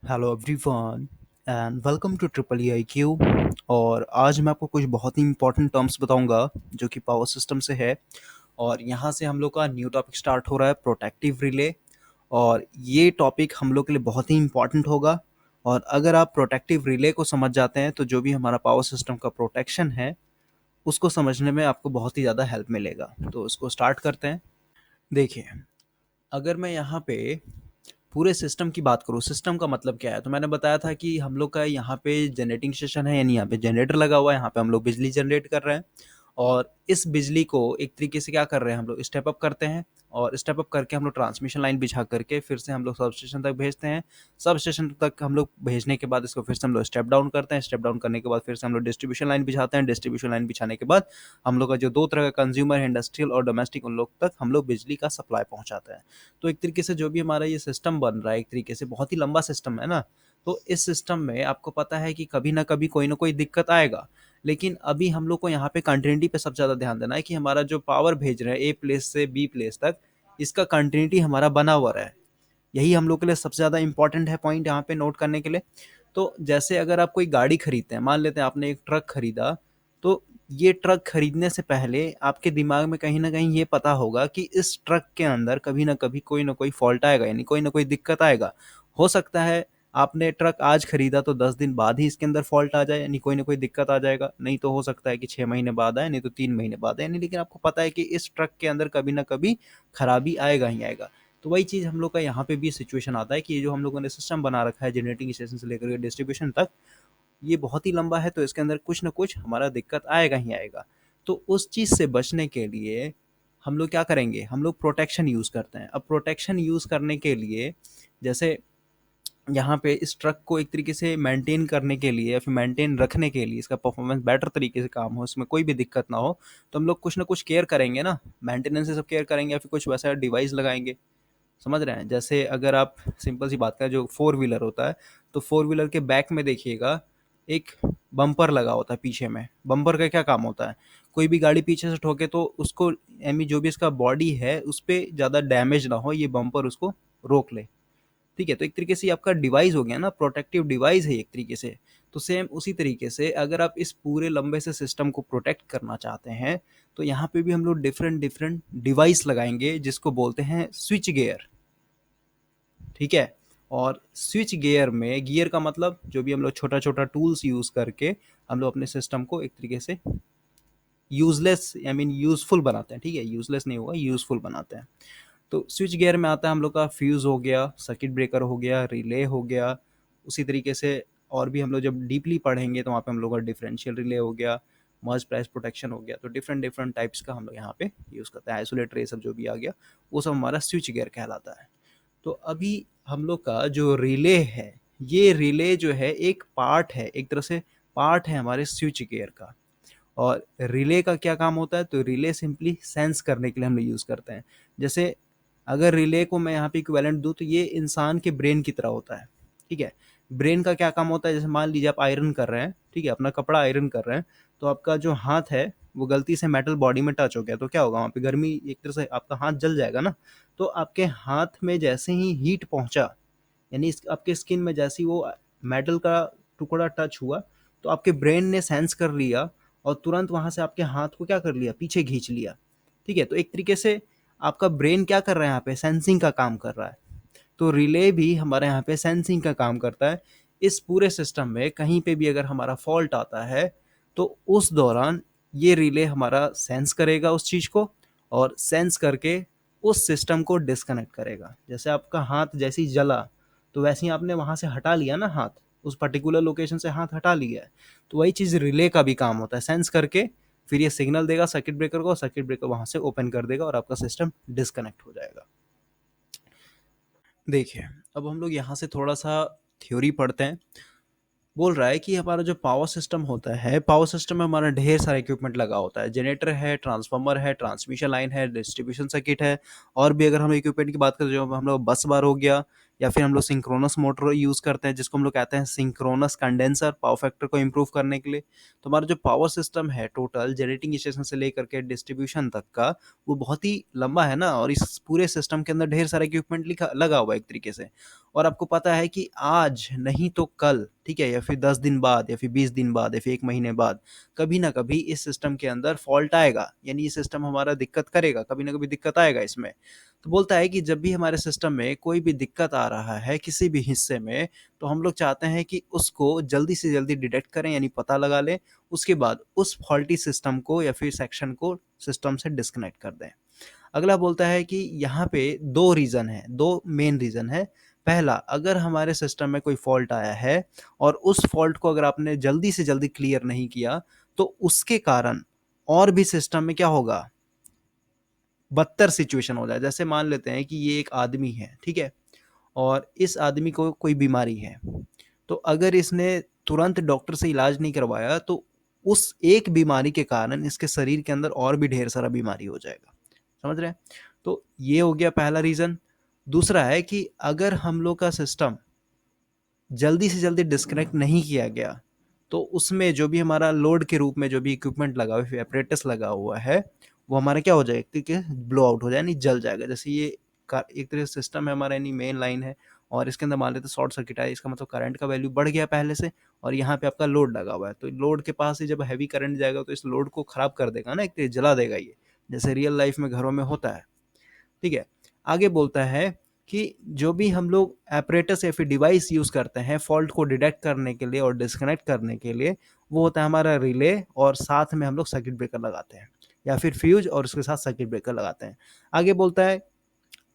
Hello everyone and welcome to triple E I Q. और आज मैं आपको कुछ बहुत ही इंपॉर्टेंट टर्म्स बताऊंगा जो कि पावर सिस्टम से है। और यहाँ से हम लोग का न्यू टॉपिक स्टार्ट हो रहा है, प्रोटेक्टिव रिले। और ये टॉपिक हम लोग के लिए बहुत ही इंपॉर्टेंट होगा। और अगर आप प्रोटेक्टिव रिले को समझ जाते हैं तो जो भी हमारा पावर सिस्टम का प्रोटेक्शन है उसको समझने में आपको बहुत ही ज़्यादा हेल्प मिलेगा। तो इसको स्टार्ट करते हैं। देखिए, अगर मैं यहाँ पे पूरे सिस्टम की बात करूँ, सिस्टम का मतलब क्या है, तो मैंने बताया था कि हम लोग का यहाँ पे जनरेटिंग स्टेशन है, यानी यहाँ पे जनरेटर लगा हुआ है, यहाँ पे हम लोग बिजली जनरेट कर रहे हैं। और इस बिजली को एक तरीके से क्या कर रहे हैं, हम लोग स्टेप अप करते हैं। और स्टेप अप करके हम लोग ट्रांसमिशन लाइन बिछा करके फिर से हम लोग सब स्टेशन तक भेजते हैं। सब स्टेशन तक हम लोग भेजने के बाद इसको फिर से हम लोग स्टेप डाउन करते हैं। स्टेप डाउन करने के बाद फिर से हम लोग डिस्ट्रीब्यूशन लाइन बिछाते हैं। डिस्ट्रीब्यूशन लाइन बिछाने के बाद हम लोग का जो दो तरह का कंज्यूमर है, इंडस्ट्रियल और डोमेस्टिक, उन लोग तक हम लोग बिजली का सप्लाई पहुंचाते हैं। तो एक तरीके से जो भी हमारा ये सिस्टम बन रहा है, एक तरीके से बहुत ही लंबा सिस्टम है ना। तो इस सिस्टम में आपको पता है कि कभी ना कभी कोई ना कोई दिक्कत आएगा। लेकिन अभी हम लोग को यहाँ पे कंटिन्यूटी पे सबसे ज़्यादा ध्यान देना है कि हमारा जो पावर भेज रहे हैं ए प्लेस से बी प्लेस तक, इसका कंटिन्यूटी हमारा बना हुआ रहे। यही हम लोग के लिए सबसे ज़्यादा इंपॉर्टेंट है पॉइंट यहाँ पे नोट करने के लिए। तो जैसे अगर आप कोई गाड़ी खरीदते हैं, मान लेते हैं आपने एक ट्रक खरीदा, तो ये ट्रक खरीदने से पहले आपके दिमाग में कहीं ना कहीं ये पता होगा कि इस ट्रक के अंदर कभी ना कोई फॉल्ट आएगा, यानी कोई ना कोई दिक्कत आएगा। हो सकता है आपने ट्रक आज खरीदा तो 10 दिन बाद ही इसके अंदर फॉल्ट आ जाए, यानी कोई ना कोई दिक्कत आ जाएगा। नहीं तो हो सकता है कि 6 महीने बाद आए, नहीं तो 3 महीने बाद आए, यानी लेकिन आपको पता है कि इस ट्रक के अंदर कभी ना कभी खराबी आएगा ही आएगा। तो वही चीज़ हम लोग का यहाँ पे भी सिचुएशन आता है कि ये जो हम लोगों ने सिस्टम बना रखा है जनरेटिंग स्टेशन से लेकर के डिस्ट्रीब्यूशन तक, ये बहुत ही लंबा है, तो इसके अंदर कुछ ना कुछ हमारा दिक्कत आएगा ही आएगा। तो उस चीज़ से बचने के लिए हम लोग क्या करेंगे, हम लोग प्रोटेक्शन यूज़ करते हैं। अब प्रोटेक्शन यूज़ करने के लिए, जैसे यहाँ पे इस ट्रक को एक तरीके से मेंटेन करने के लिए या फिर मेंटेन रखने के लिए, इसका परफॉर्मेंस बेटर तरीके से काम हो, इसमें कोई भी दिक्कत ना हो, तो हम लोग कुछ ना कुछ केयर करेंगे ना। मेंटेनेंस से सब केयर करेंगे या फिर कुछ वैसा डिवाइस लगाएंगे। समझ रहे हैं? जैसे अगर आप सिंपल सी बात करें, जो फोर व्हीलर होता है, तो फोर व्हीलर के बैक में देखिएगा एक बम्पर लगा होता है पीछे में। बम्पर का क्या काम होता है, कोई भी गाड़ी पीछे से ठोके तो उसको, यानी जो भी इसका बॉडी है उस पर ज़्यादा डैमेज ना हो, ये बम्पर उसको रोक ले। ठीक है, तो एक तरीके से आपका डिवाइस हो गया ना, प्रोटेक्टिव डिवाइस है एक तरीके से। तो सेम उसी तरीके से अगर आप इस पूरे लंबे से सिस्टम को प्रोटेक्ट करना चाहते हैं, तो यहाँ पे भी हम लोग डिफरेंट डिफरेंट डिवाइस लगाएंगे जिसको बोलते हैं स्विच गियर। ठीक है। और स्विच गियर में, गियर का मतलब जो भी हम लोग छोटा छोटा टूल्स यूज करके हम लोग अपने सिस्टम को एक तरीके से यूजलेस, आई मीन यूजफुल बनाते हैं। ठीक है, यूजलेस नहीं होगा, यूजफुल बनाते हैं। तो स्विच गियर में आता है हम लोग का फ्यूज हो गया, सर्किट ब्रेकर हो गया, रिले हो गया। उसी तरीके से और भी हम लोग जब डीपली पढ़ेंगे तो वहाँ पे हम लोग का डिफरेंशियल रिले हो गया, मर्ज प्राइस प्रोटेक्शन हो गया। तो डिफरेंट डिफरेंट टाइप्स का हम लोग यहाँ पे यूज़ करते हैं। आइसोलेटर ये सब जो भी आ गया, वो सब हमारा स्विच गियर कहलाता है। तो अभी हम लोग का जो रिले है, ये रिले जो है एक पार्ट है, एक तरह से पार्ट है हमारे स्विच गियर का। और रिले का क्या काम होता है, तो रिले सिंपली सेंस करने के लिए हम लोग यूज़ करते हैं। जैसे अगर रिले को मैं यहाँ पे इक्विवेलेंट दूँ, तो ये इंसान के ब्रेन की तरह होता है। ठीक है, ब्रेन का क्या काम होता है, जैसे मान लीजिए आप आयरन कर रहे हैं, ठीक है, अपना कपड़ा आयरन कर रहे हैं, तो आपका जो हाथ है वो गलती से मेटल बॉडी में टच हो गया, तो क्या होगा, वहाँ पे गर्मी, एक तरह से आपका हाथ जल जाएगा ना। तो आपके हाथ में जैसे ही हीट पहुंचा, यानी आपके स्किन में जैसे ही वो मेटल का टुकड़ा टच हुआ, तो आपके ब्रेन ने सेंस कर लिया और तुरंत वहां से आपके हाथ को क्या कर लिया, पीछे खींच लिया। ठीक है, तो एक तरीके से आपका ब्रेन क्या कर रहा है, यहाँ पे सेंसिंग का काम कर रहा है। तो रिले भी हमारे यहाँ पे सेंसिंग का काम करता है। इस पूरे सिस्टम में कहीं पे भी अगर हमारा फॉल्ट आता है, तो उस दौरान ये रिले हमारा सेंस करेगा उस चीज़ को, और सेंस करके उस सिस्टम को डिस्कनेक्ट करेगा। जैसे आपका हाथ जैसे ही जला, तो वैसे ही आपने वहाँ से हटा लिया ना हाथ, उस पर्टिकुलर लोकेशन से हाथ हटा लिया है। तो वही चीज़ रिले का भी काम होता है, सेंस करके फिर ये सिग्नल देगा सर्किट ब्रेकर को, सर्किट ब्रेकर वहाँ से ओपन कर देगा और आपका सिस्टम डिस्कनेक्ट हो जाएगा। देखिए, अब हम लोग यहाँ से थोड़ा सा थ्योरी पढ़ते हैं। बोल रहा है कि हमारा जो पावर सिस्टम होता है, पावर सिस्टम में हमारा ढेर सारा इक्विपमेंट लगा होता है। जनरेटर है, ट्रांसफार्मर है, ट्रांसमिशन लाइन है, डिस्ट्रीब्यूशन सर्किट है। और भी अगर हम इक्विपमेंट की बात करें, जो हम लोग बस बार हो गया, या फिर हम लोग सिंक्रोनस मोटर यूज़ करते हैं जिसको हम लोग कहते हैं सिंक्रोनस कंडेंसर पावर फैक्टर को इम्प्रूव करने के लिए। तो हमारा जो पावर सिस्टम है टोटल जनरेटिंग स्टेशन से लेकर के डिस्ट्रीब्यूशन तक का, वो बहुत ही लंबा है ना, और इस पूरे सिस्टम के अंदर ढेर सारा इक्विपमेंट लिखा लगा हुआ है एक तरीके से। और आपको पता है कि आज नहीं तो कल, ठीक है, या फिर 10 दिन बाद या फिर 20 दिन बाद या फिर 1 महीने बाद कभी ना कभी इस सिस्टम के अंदर फॉल्ट आएगा, यानी ये सिस्टम हमारा दिक्कत करेगा, कभी ना कभी दिक्कत आएगा इसमें। तो बोलता है कि जब भी हमारे सिस्टम में कोई भी दिक्कत आ रहा है किसी भी हिस्से में, तो हम लोग चाहते हैं कि उसको जल्दी से जल्दी डिटेक्ट करें, यानी पता लगा लें, उसके बाद उस फॉल्टी सिस्टम को या फिर सेक्शन को सिस्टम से डिस्कनेक्ट कर दें। अगला बोलता है कि यहाँ पे 2 रीज़न है, 2 मेन रीज़न है। पहला, अगर हमारे सिस्टम में कोई फॉल्ट आया है और उस फॉल्ट को अगर आपने जल्दी से जल्दी क्लियर नहीं किया, तो उसके कारण और भी सिस्टम में क्या होगा, बदतर सिचुएशन हो जाए। जैसे मान लेते हैं कि ये एक आदमी है, ठीक है? और इस आदमी को कोई बीमारी है, तो अगर इसने तुरंत डॉक्टर से इलाज नहीं करवाया, तो उस एक बीमारी के कारण इसके शरीर के अंदर और भी ढेर सारा बीमारी हो जाएगा। समझ रहे हैं? तो ये हो गया पहला रीज़न। दूसरा है कि अगर हम लोग का सिस्टम जल्दी से जल्दी डिस्कनेक्ट नहीं किया गया, तो उसमें जो भी हमारा लोड के रूप में जो भी इक्विपमेंट लगा हुआ है, एपरेटस लगा हुआ है, वो हमारा क्या हो जाएगा, क्योंकि ब्लो आउट हो जाए, यानी जल जाएगा। जैसे ये एक तरह से सिस्टम है हमारा, यानी मेन लाइन है, और इसके अंदर मान लेते शॉर्ट सर्किट है, इसका मतलब करंट का वैल्यू बढ़ गया पहले से, और यहाँ पे आपका लोड लगा हुआ है, तो लोड के पास ही जब हैवी करंट जाएगा तो इस लोड को खराब कर देगा ना, एक तरह जला देगा ये, जैसे रियल लाइफ में घरों में होता है। ठीक है? आगे बोलता है कि जो भी हम लोग एपरेटस या फिर डिवाइस यूज़ करते हैं फॉल्ट को डिटेक्ट करने के लिए और डिस्कनेक्ट करने के लिए, वो होता है हमारा रिले, और साथ में हम लोग सर्किट ब्रेकर लगाते हैं, या फिर फ्यूज और उसके साथ सर्किट ब्रेकर लगाते हैं। आगे बोलता है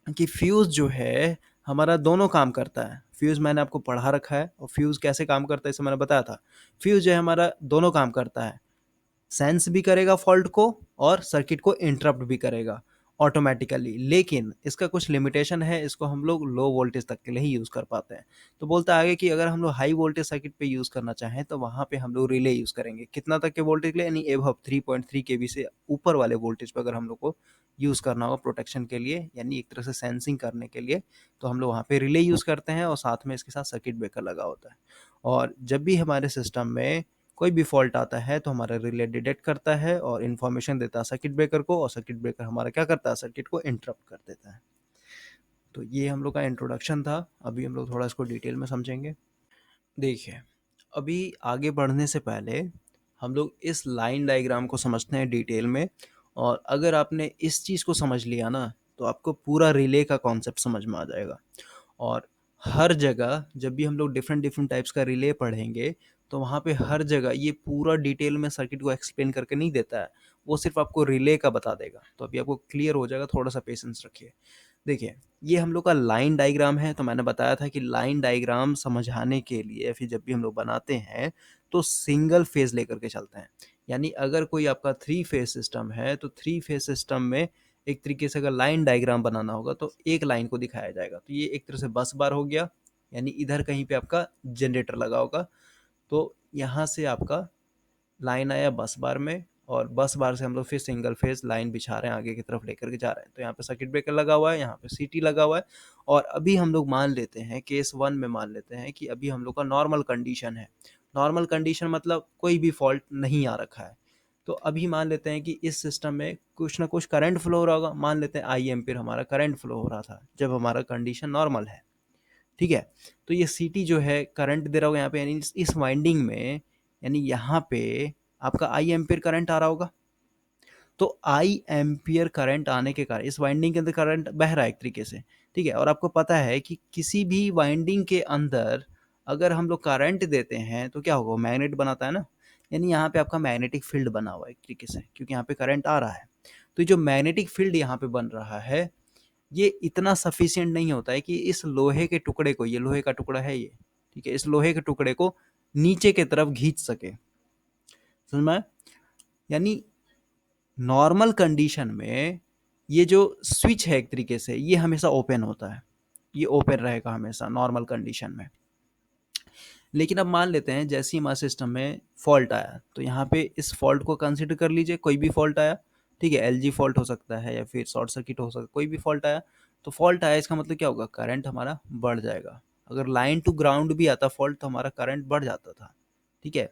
कि फ्यूज़ जो है हमारा दोनों काम करता है। फ्यूज़ मैंने आपको पढ़ा रखा है, और फ्यूज़ कैसे काम करता है इसे मैंने बताया था। फ्यूज़ जो है हमारा दोनों काम करता है, सेंस भी करेगा फॉल्ट को और सर्किट को इंटरप्ट भी करेगा ऑटोमेटिकली, लेकिन इसका कुछ लिमिटेशन है, इसको हम लोग लो वोल्टेज तक के लिए ही यूज़ कर पाते हैं। तो बोलता है आगे कि अगर हम लोग हाई वोल्टेज सर्किट पे यूज़ करना चाहें तो वहाँ पे हम लोग रिले यूज़ करेंगे। कितना तक के वोल्टेज के लिए, यानी एबव 3.3 केवी से ऊपर वाले वोल्टेज पे अगर हम लोग को यूज़ करना होगा प्रोटेक्शन के लिए, यानी एक तरह से सेंसिंग करने के लिए, तो हम लोग वहाँ पे रिले यूज़ करते हैं, और साथ में इसके साथ सर्किट ब्रेकर लगा होता है। और जब भी हमारे सिस्टम में कोई भी फॉल्ट आता है तो हमारा रिले डिटेक्ट करता है और इन्फॉर्मेशन देता है सर्किट ब्रेकर को, और सर्किट ब्रेकर हमारा क्या करता है, सर्किट को इंटरप्ट कर देता है। तो ये हम लोग का इंट्रोडक्शन था। अभी हम लोग थोड़ा इसको डिटेल में समझेंगे। देखिए, अभी आगे बढ़ने से पहले हम लोग इस लाइन डायग्राम को समझते हैं डिटेल में, और अगर आपने इस चीज़ को समझ लिया ना, तो आपको पूरा रिले का कॉन्सेप्ट समझ में आ जाएगा। और हर जगह जब भी हम लोग डिफरेंट डिफरेंट टाइप्स का रिले पढ़ेंगे, तो वहाँ पे हर जगह ये पूरा डिटेल में सर्किट को एक्सप्लेन करके नहीं देता है, वो सिर्फ आपको रिले का बता देगा। तो अभी आपको क्लियर हो जाएगा, थोड़ा सा पेशेंस रखिए। देखिए, ये हम लोग का लाइन डायग्राम है, तो मैंने बताया था कि लाइन डायग्राम समझाने के लिए फिर जब भी हम लोग बनाते हैं तो सिंगल फेज लेकर के चलते हैं। यानी अगर कोई आपका 3 फेज सिस्टम है, तो 3 फेज सिस्टम में एक तरीके से अगर लाइन डायग्राम बनाना होगा तो एक लाइन को दिखाया जाएगा। तो ये एक तरह से बस बार हो गया, यानी इधर कहीं पे आपका जनरेटर लगा होगा, तो यहाँ से आपका लाइन आया बस बार में, और बस बार से हम लोग फिर सिंगल फेज लाइन बिछा रहे हैं, आगे की तरफ लेकर के जा रहे हैं। तो यहाँ पे सर्किट ब्रेकर लगा हुआ है, यहाँ पे सीटी लगा हुआ है, और अभी हम लोग मान लेते हैं केस 1 में, मान लेते हैं कि अभी हम लोग का नॉर्मल कंडीशन है। नॉर्मल कंडीशन मतलब कोई भी फॉल्ट नहीं आ रखा है। तो अभी मान लेते हैं कि इस सिस्टम में कुछ ना कुछ करंट फ्लो हो रहा होगा। मान लेते हैं आई एम्पियर हमारा करंट फ्लो हो रहा था जब हमारा कंडीशन नॉर्मल है, ठीक है? तो ये सीटी जो है करंट दे रहा होगा यहाँ पे, यानी इस वाइंडिंग में, यानी यहाँ पे आपका आई एम्पियर करंट आ रहा होगा। तो आई एम्पियर करंट आने के कारण इस वाइंडिंग के अंदर करंट बह रहा है एक तरीके से, ठीक है? और आपको पता है कि किसी भी वाइंडिंग के अंदर अगर हम लोग करंट देते हैं तो क्या होगा, मैग्नेट बनाता है ना, यानी यहाँ पे आपका मैग्नेटिक फील्ड बना हुआ है एक तरीके से, क्योंकि यहाँ पे करंट आ रहा है। तो जो मैग्नेटिक फील्ड यहाँ पे बन रहा है, ये इतना सफिशिएंट नहीं होता है कि इस लोहे के टुकड़े को, ये लोहे का टुकड़ा है ये, ठीक है, इस लोहे के टुकड़े को नीचे की तरफ खींच सके। समझ में आया? यानी नॉर्मल कंडीशन में ये जो स्विच है एक तरीके से ये हमेशा ओपन होता है, ये ओपन रहेगा हमेशा नॉर्मल कंडीशन में। लेकिन अब मान लेते हैं जैसे ही हमारे सिस्टम में फॉल्ट आया, तो यहाँ पे इस फॉल्ट को कंसिडर कर लीजिए, कोई भी फॉल्ट आया, ठीक है, एलजी फॉल्ट हो सकता है या फिर शॉर्ट सर्किट हो सकता है, कोई भी फॉल्ट आया, तो फॉल्ट आया इसका मतलब क्या होगा, करंट हमारा बढ़ जाएगा। अगर लाइन टू ग्राउंड भी आता फॉल्ट तो हमारा करंट बढ़ जाता था, ठीक है।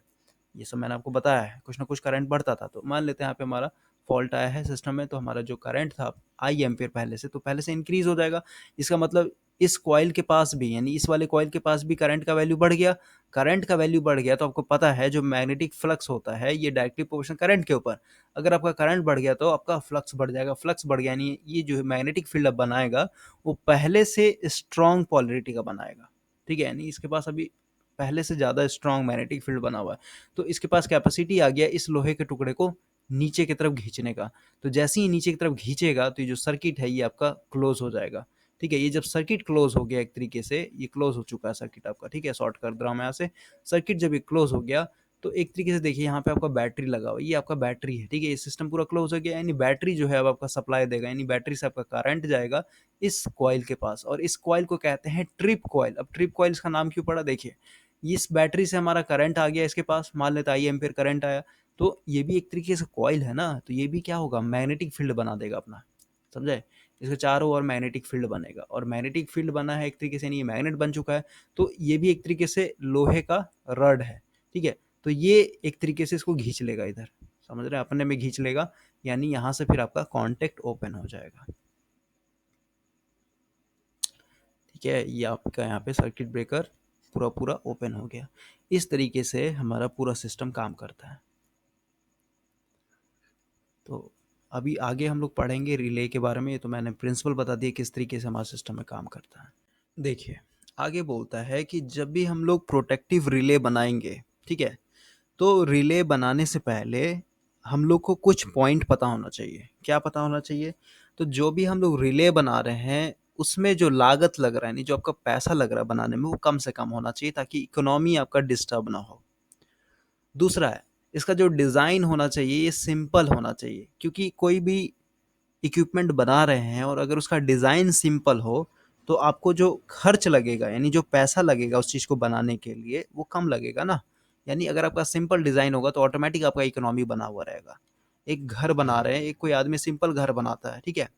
ये सब मैंने आपको बताया है, कुछ ना कुछ करंट बढ़ता था। तो मान लेते हैं यहाँ पे हमारा फॉल्ट आया है सिस्टम में, तो हमारा जो करंट था आई एम्पियर पहले से, तो पहले से इंक्रीज हो जाएगा। इसका मतलब इस कॉइल के पास भी, यानी इस वाले कॉइल के पास भी करंट का वैल्यू बढ़ गया। करंट का वैल्यू बढ़ गया तो आपको पता है जो मैग्नेटिक फ्लक्स होता है ये डायरेक्टली प्रोपोर्शनल करंट के ऊपर। अगर आपका करंट बढ़ गया तो आपका फ्लक्स बढ़ जाएगा। फ्लक्स बढ़ गया यानी ये जो मैग्नेटिक फील्ड अब बनाएगा वो पहले से स्ट्रॉन्ग पोलरिटी का बनाएगा, ठीक है। यानी इसके पास अभी पहले से ज़्यादा स्ट्रॉन्ग मैग्नेटिक फील्ड बना हुआ है, तो इसके पास कैपेसिटी आ गया इस लोहे के टुकड़े को नीचे की तरफ खींचने का। तो जैसे ही नीचे की तरफ खींचेगा तो ये जो सर्किट है ये आपका क्लोज हो जाएगा, ठीक है। ये जब सर्किट क्लोज हो गया, एक तरीके से ये क्लोज हो चुका है सर्किट आपका, ठीक है। शॉर्ट कर दे रहा हूँ मैं यहाँ से। सर्किट जब ये क्लोज हो गया तो एक तरीके से देखिए यहाँ पे आपका बैटरी लगा हुआ है, ये आपका बैटरी है, ठीक है। ये सिस्टम पूरा क्लोज हो गया, यानी बैटरी जो है अब आपका सप्लाई देगा, यानी बैटरी से आपका करंट जाएगा इस कॉइल के पास, और इस कॉइल को कहते हैं ट्रिप कॉइल। अब ट्रिप कॉइल इसका नाम क्यों पड़ा, देखिए इस बैटरी से हमारा करंट आ गया इसके पास, मान लेते आई एम्पियर करंट आया, तो ये भी एक तरीके से कॉइल है ना, तो ये भी क्या होगा, मैग्नेटिक फील्ड बना देगा अपना, समझे। इसके चारों ओर मैग्नेटिक फील्ड बनेगा, और मैग्नेटिक फील्ड बना है एक तरीके से, नहीं मैग्नेट बन चुका है, तो ये भी एक तरीके से लोहे का रड है, ठीक है। तो ये एक तरीके से इसको खींच लेगा इधर, समझ रहे हैं, अपने में खींच लेगा, यानी यहाँ से फिर आपका कॉन्टेक्ट ओपन हो जाएगा, ठीक है। ये आपका यहाँ पे सर्किट ब्रेकर पूरा पूरा ओपन हो गया। इस तरीके से हमारा पूरा सिस्टम काम करता है। तो अभी आगे हम लोग पढ़ेंगे रिले के बारे में, ये तो मैंने प्रिंसिपल बता दिया किस तरीके से हमारा सिस्टम में काम करता है। देखिए आगे बोलता है कि जब भी हम लोग प्रोटेक्टिव रिले बनाएंगे, ठीक है, तो रिले बनाने से पहले हम लोग को कुछ पॉइंट पता होना चाहिए। क्या पता होना चाहिए, तो जो भी हम लोग रिले बना रहे हैं उसमें जो लागत लग रहा है, नहीं जो आपका पैसा लग रहा है बनाने में, वो कम से कम होना चाहिए ताकि इकोनॉमी आपका डिस्टर्ब ना हो। दूसरा है इसका जो डिज़ाइन होना चाहिए ये सिंपल होना चाहिए, क्योंकि कोई भी इक्विपमेंट बना रहे हैं और अगर उसका डिज़ाइन सिंपल हो तो आपको जो खर्च लगेगा, यानी जो पैसा लगेगा उस चीज़ को बनाने के लिए, वो कम लगेगा ना। यानी अगर आपका सिंपल डिज़ाइन होगा तो ऑटोमेटिक आपका इकोनॉमी बना हुआ रहेगा। एक घर बना रहे हैं, एक कोई आदमी सिंपल घर बनाता है, ठीक है,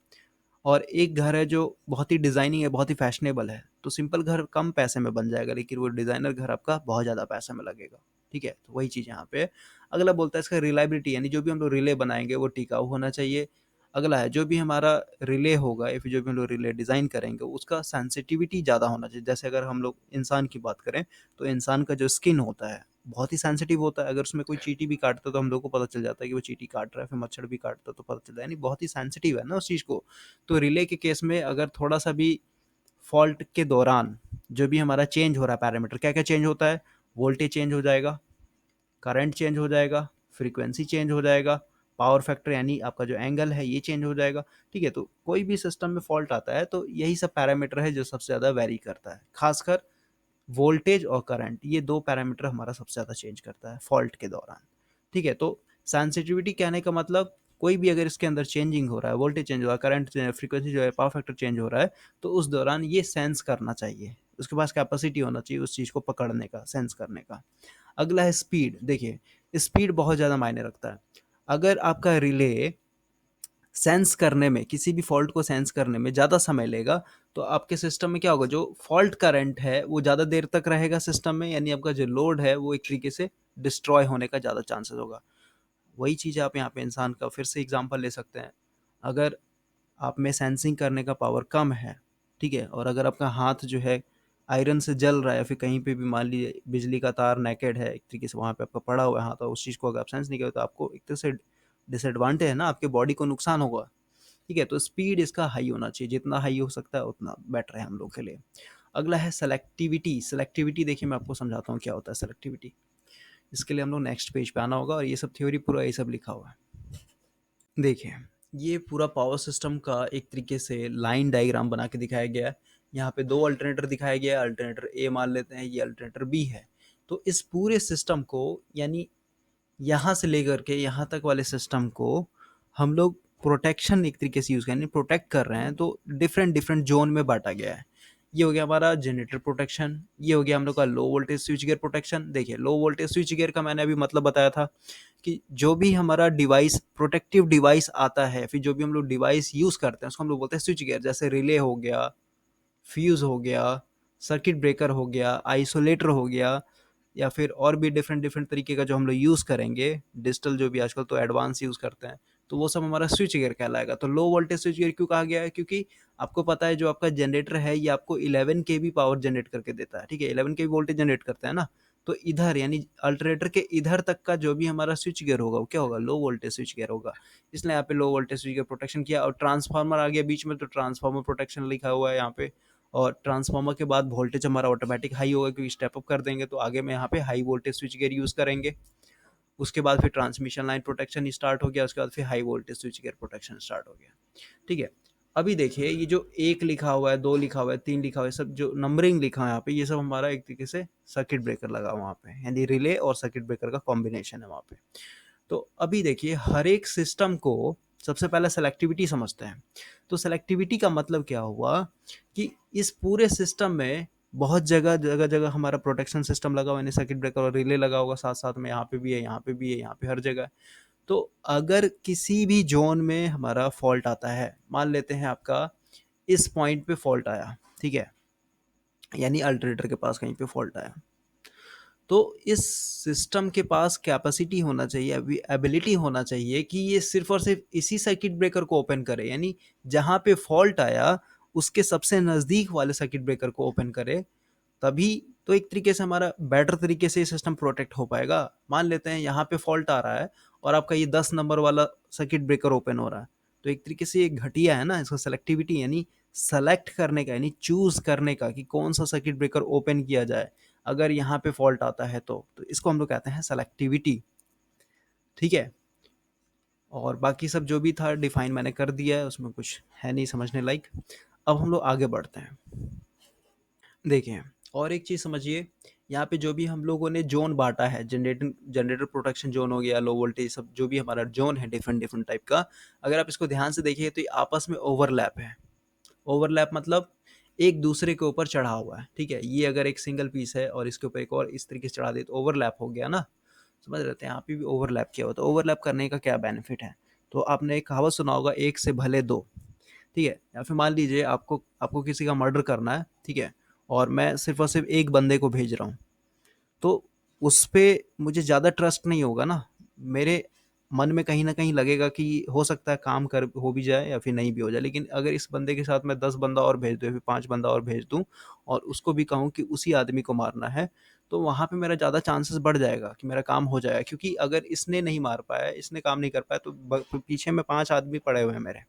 और एक घर है जो बहुत ही डिज़ाइनिंग है, बहुत ही फैशनेबल है, तो सिंपल घर कम पैसे में बन जाएगा, लेकिन वो डिज़ाइनर घर आपका बहुत ज़्यादा पैसे में लगेगा, ठीक है। तो वही चीज़ यहाँ पे अगला बोलता है इसका रिलायबिलिटी, यानी जो भी हम लोग रिले बनाएंगे वो टिकाऊ होना चाहिए। अगला है जो भी हमारा रिले होगा या फिर जो भी हम लोग रिले डिज़ाइन करेंगे उसका सेंसिटिविटी ज़्यादा होना चाहिए। जैसे अगर हम लोग इंसान की बात करें तो इंसान का जो स्किन होता है बहुत ही सेंसिटिव होता है, अगर उसमें कोई चींटी भी काटता है तो हम लोग को पता चल जाता है कि वो चींटी काट रहा है, फिर मच्छर भी काटता है तो पता चलता है, यानी बहुत ही सेंसिटिव है ना उस चीज़ को। तो रिले के केस में अगर थोड़ा सा भी फॉल्ट के दौरान जो भी हमारा चेंज हो रहा है पैरामीटर, क्या क्या चेंज होता है, वोल्टेज चेंज हो जाएगा, करंट चेंज हो जाएगा, फ्रीक्वेंसी चेंज हो जाएगा, पावर फैक्टर यानी आपका जो एंगल है ये चेंज हो जाएगा, ठीक है। तो कोई भी सिस्टम में फॉल्ट आता है तो यही सब पैरामीटर है जो सबसे ज़्यादा वेरी करता है, खासकर वोल्टेज और करंट, ये दो पैरामीटर हमारा सबसे ज़्यादा चेंज करता है फॉल्ट के दौरान, ठीक है। तो सेंसिटिविटी कहने का मतलब कोई भी अगर इसके अंदर चेंजिंग हो रहा है, वोल्टेज चेंज हो रहा है, करंट फ्रीक्वेंसी जो है, पावर फैक्टर चेंज हो रहा है, तो उस दौरान ये सेंस करना चाहिए, उसके पास कैपेसिटी होना चाहिए उस चीज़ को पकड़ने का, सेंस करने का। अगला है स्पीड। देखिए स्पीड बहुत ज़्यादा मायने रखता है। अगर आपका रिले सेंस करने में, किसी भी फॉल्ट को सेंस करने में ज़्यादा समय लेगा तो आपके सिस्टम में क्या होगा, जो फॉल्ट करंट है वो ज़्यादा देर तक रहेगा सिस्टम में, यानी आपका जो लोड है वो एक तरीके से डिस्ट्रॉय होने का ज़्यादा चांसेस होगा। वही चीज़ आप यहाँ पे इंसान का फिर से एग्जांपल ले सकते हैं। अगर आप में सेंसिंग करने का पावर कम है, ठीक है, और अगर आपका हाथ जो है आयरन से जल रहा है या फिर कहीं पे भी मान लीजिए बिजली का तार नेकेड है एक तरीके से वहाँ पे आपका पड़ा हुआ है हाथ, और उस चीज़ को अगर आप सेंस नहीं करें तो आपको एक तरह से डिसएडवांटेज है ना, आपके बॉडी को नुकसान होगा, ठीक है। तो स्पीड इसका हाई होना चाहिए, जितना हाई हो सकता है उतना बेटर है हम लोग के लिए। अगला है सेलेक्टिविटी। सेलेक्टिविटी देखिए मैं आपको समझाता हूँ क्या होता है सेलेक्टिविटी। इसके लिए हम लोग नेक्स्ट पेज पे आना होगा, और ये सब थ्योरी पूरा ये सब लिखा हुआ है। देखिए ये पूरा पावर सिस्टम का एक तरीके से लाइन डायग्राम बना के दिखाया गया है। यहाँ पे दो अल्टरनेटर दिखाया गया है, अल्टरनेटर ए मान लेते हैं, ये अल्टरनेटर बी है। तो इस पूरे सिस्टम को, यानी यहाँ से लेकर के यहाँ तक वाले सिस्टम को हम लोग प्रोटेक्शन एक तरीके से यूज़ करें, प्रोटेक्ट कर रहे हैं, तो डिफरेंट डिफरेंट जोन में बांटा गया है। ये हो गया हमारा जनरेटर प्रोटेक्शन, ये हो गया हम लोग का low voltage switch gear protection. देखिए लो वोल्टेज स्विच गियर का मैंने अभी मतलब बताया था कि जो भी हमारा डिवाइस प्रोटेक्टिव डिवाइस आता है, फिर जो भी हम लोग डिवाइस यूज करते हैं उसको हम लोग बोलते हैं स्विच गियर। जैसे रिले हो गया, फ्यूज हो गया, सर्किट ब्रेकर हो गया, आइसोलेटर हो गया, या फिर और भी डिफरेंट डिफरेंट तरीके का जो हम लोग यूज़ करेंगे, डिजिटल जो भी आजकल तो एडवांस यूज़ करते हैं, तो वो सब हमारा स्विच गियर कहलाएगा। तो लो वोल्टेज स्विच गियर क्यों कहा गया है? क्योंकि आपको पता है जो आपका जनरेटर है ये आपको 11 केवी पावर जनरेट करके देता है, ठीक है, 11 केवी वोल्टेज जनरेट करता है ना। तो इधर यानी अल्टरनेटर के इधर तक का जो भी हमारा स्विच गियर होगा वो क्या होगा? लो वोल्टेज स्विच गियर होगा। इसलिए यहाँ पे low voltage switch gear protection किया। और ट्रांसफार्मर आ गया बीच में, तो ट्रांसफार्मर प्रोटेक्शन लिखा हुआ है यहाँ पे। और ट्रांसफार्मर के बाद वोल्टेज हमारा ऑटोमेटिक हाई होगा क्योंकि स्टेप अप कर देंगे, तो आगे में यहाँ पे high voltage switch gear use करेंगे। उसके बाद फिर ट्रांसमिशन लाइन प्रोटेक्शन स्टार्ट हो गया, उसके बाद फिर high voltage switch gear protection start हो गया, ठीक है। अभी देखिए ये जो एक लिखा हुआ है, दो लिखा हुआ है, तीन लिखा हुआ है, सब जो नंबरिंग लिखा है यहाँ पे, ये सब हमारा एक तरीके से सर्किट ब्रेकर लगा हुआ वहाँ पे, यानी रिले और सर्किट ब्रेकर का कॉम्बिनेशन है वहाँ पे। तो अभी देखिए हर एक सिस्टम को सबसे पहले सेलेक्टिविटी समझते हैं। तो सेलेक्टिविटी का मतलब क्या हुआ कि इस पूरे सिस्टम में बहुत जगह जगह जगह हमारा प्रोटेक्शन सिस्टम लगा हुआ है, सर्किट ब्रेकर और रिले लगा होगा साथ साथ में, यहाँ पे भी है, यहाँ पे भी है, यहाँ पे हर जगह। तो अगर किसी भी जोन में हमारा फॉल्ट आता है, मान लेते हैं आपका इस पॉइंट पे फॉल्ट आया, ठीक है, यानी अल्टरनेटर के पास कहीं पे फॉल्ट आया, तो इस सिस्टम के पास कैपेसिटी होना चाहिए, एबिलिटी होना चाहिए कि ये सिर्फ और सिर्फ इसी सर्किट ब्रेकर को ओपन करे, यानी जहां पे फॉल्ट आया उसके सबसे नज़दीक वाले सर्किट ब्रेकर को ओपन करे। तभी तो एक तरीके से हमारा बेटर तरीके से सिस्टम प्रोटेक्ट हो पाएगा। मान लेते हैं यहाँ पे फॉल्ट आ रहा है और आपका ये 10 नंबर वाला सर्किट ब्रेकर ओपन हो रहा है, तो एक तरीके से ये घटिया है ना, इसका सेलेक्टिविटी यानी सेलेक्ट करने का, यानी चूज करने का कि कौन सा सर्किट ब्रेकर ओपन किया जाए अगर यहाँ पे फॉल्ट आता है, तो इसको हम लोग कहते हैं सेलेक्टिविटी, ठीक है। और बाकी सब जो भी था डिफाइन मैंने कर दिया है, उसमें कुछ है नहीं समझने लायक। अब हम लोग आगे बढ़ते हैं। देखिए और एक चीज़ समझिए, यहाँ पे जो भी हम लोगों ने जोन बांटा है, जनरेटर जनरेटर प्रोटेक्शन जोन हो गया, लो वोल्टेज, सब जो भी हमारा जोन है डिफरेंट डिफरेंट टाइप का, अगर आप इसको ध्यान से देखिए तो ये आपस में ओवरलैप है। ओवरलैप मतलब एक दूसरे के ऊपर चढ़ा हुआ है, ठीक है। ये अगर एक सिंगल पीस है और इसके ऊपर एक और इस तरीके से चढ़ा दे तो ओवरलैप हो गया ना, समझ रहे थे। यहाँ पे भी ओवरलैप किया हुआ, तो ओवरलैप करने का क्या बेनिफिट है? तो आपने एक कहावत सुना होगा, एक से भले दो, ठीक है। या फिर मान लीजिए आपको आपको किसी का मर्डर करना है, ठीक है, और मैं सिर्फ और सिर्फ एक बंदे को भेज रहा हूँ, तो उस पे मुझे ज़्यादा ट्रस्ट नहीं होगा ना। मेरे मन में कहीं न कहीं लगेगा कि हो सकता है काम कर हो भी जाए या फिर नहीं भी हो जाए। लेकिन अगर इस बंदे के साथ मैं 10 बंदा और भेज दूँ या फिर 5 बंदा और भेज दूँ और उसको भी कहूँ कि उसी आदमी को मारना है, तो वहाँ पे मेरा ज़्यादा चांसेस बढ़ जाएगा कि मेरा काम हो जाएगा। क्योंकि अगर इसने नहीं मार पाया, इसने काम नहीं कर पाया, तो पीछे में 5 आदमी पड़े हुए हैं मेरे,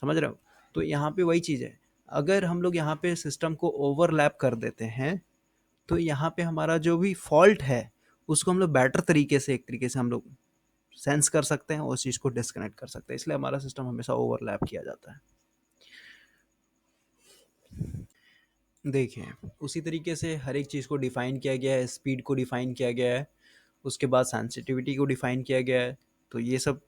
समझ रहे हो? तो यहाँ पे वही चीज़ है, अगर हम लोग यहाँ पे सिस्टम को ओवरलैप कर देते हैं तो यहाँ पे हमारा जो भी फॉल्ट है उसको हम लोग बेटर तरीके से, एक तरीके से हम लोग सेंस कर सकते हैं, उस चीज़ को डिस्कनेक्ट कर सकते हैं। इसलिए हमारा सिस्टम हमेशा ओवरलैप किया जाता है। देखिए उसी तरीके से हर एक चीज़ को डिफाइन किया गया है, स्पीड को डिफाइन किया गया है, उसके बाद सेंसिटिविटी को डिफाइन किया गया है। तो ये सब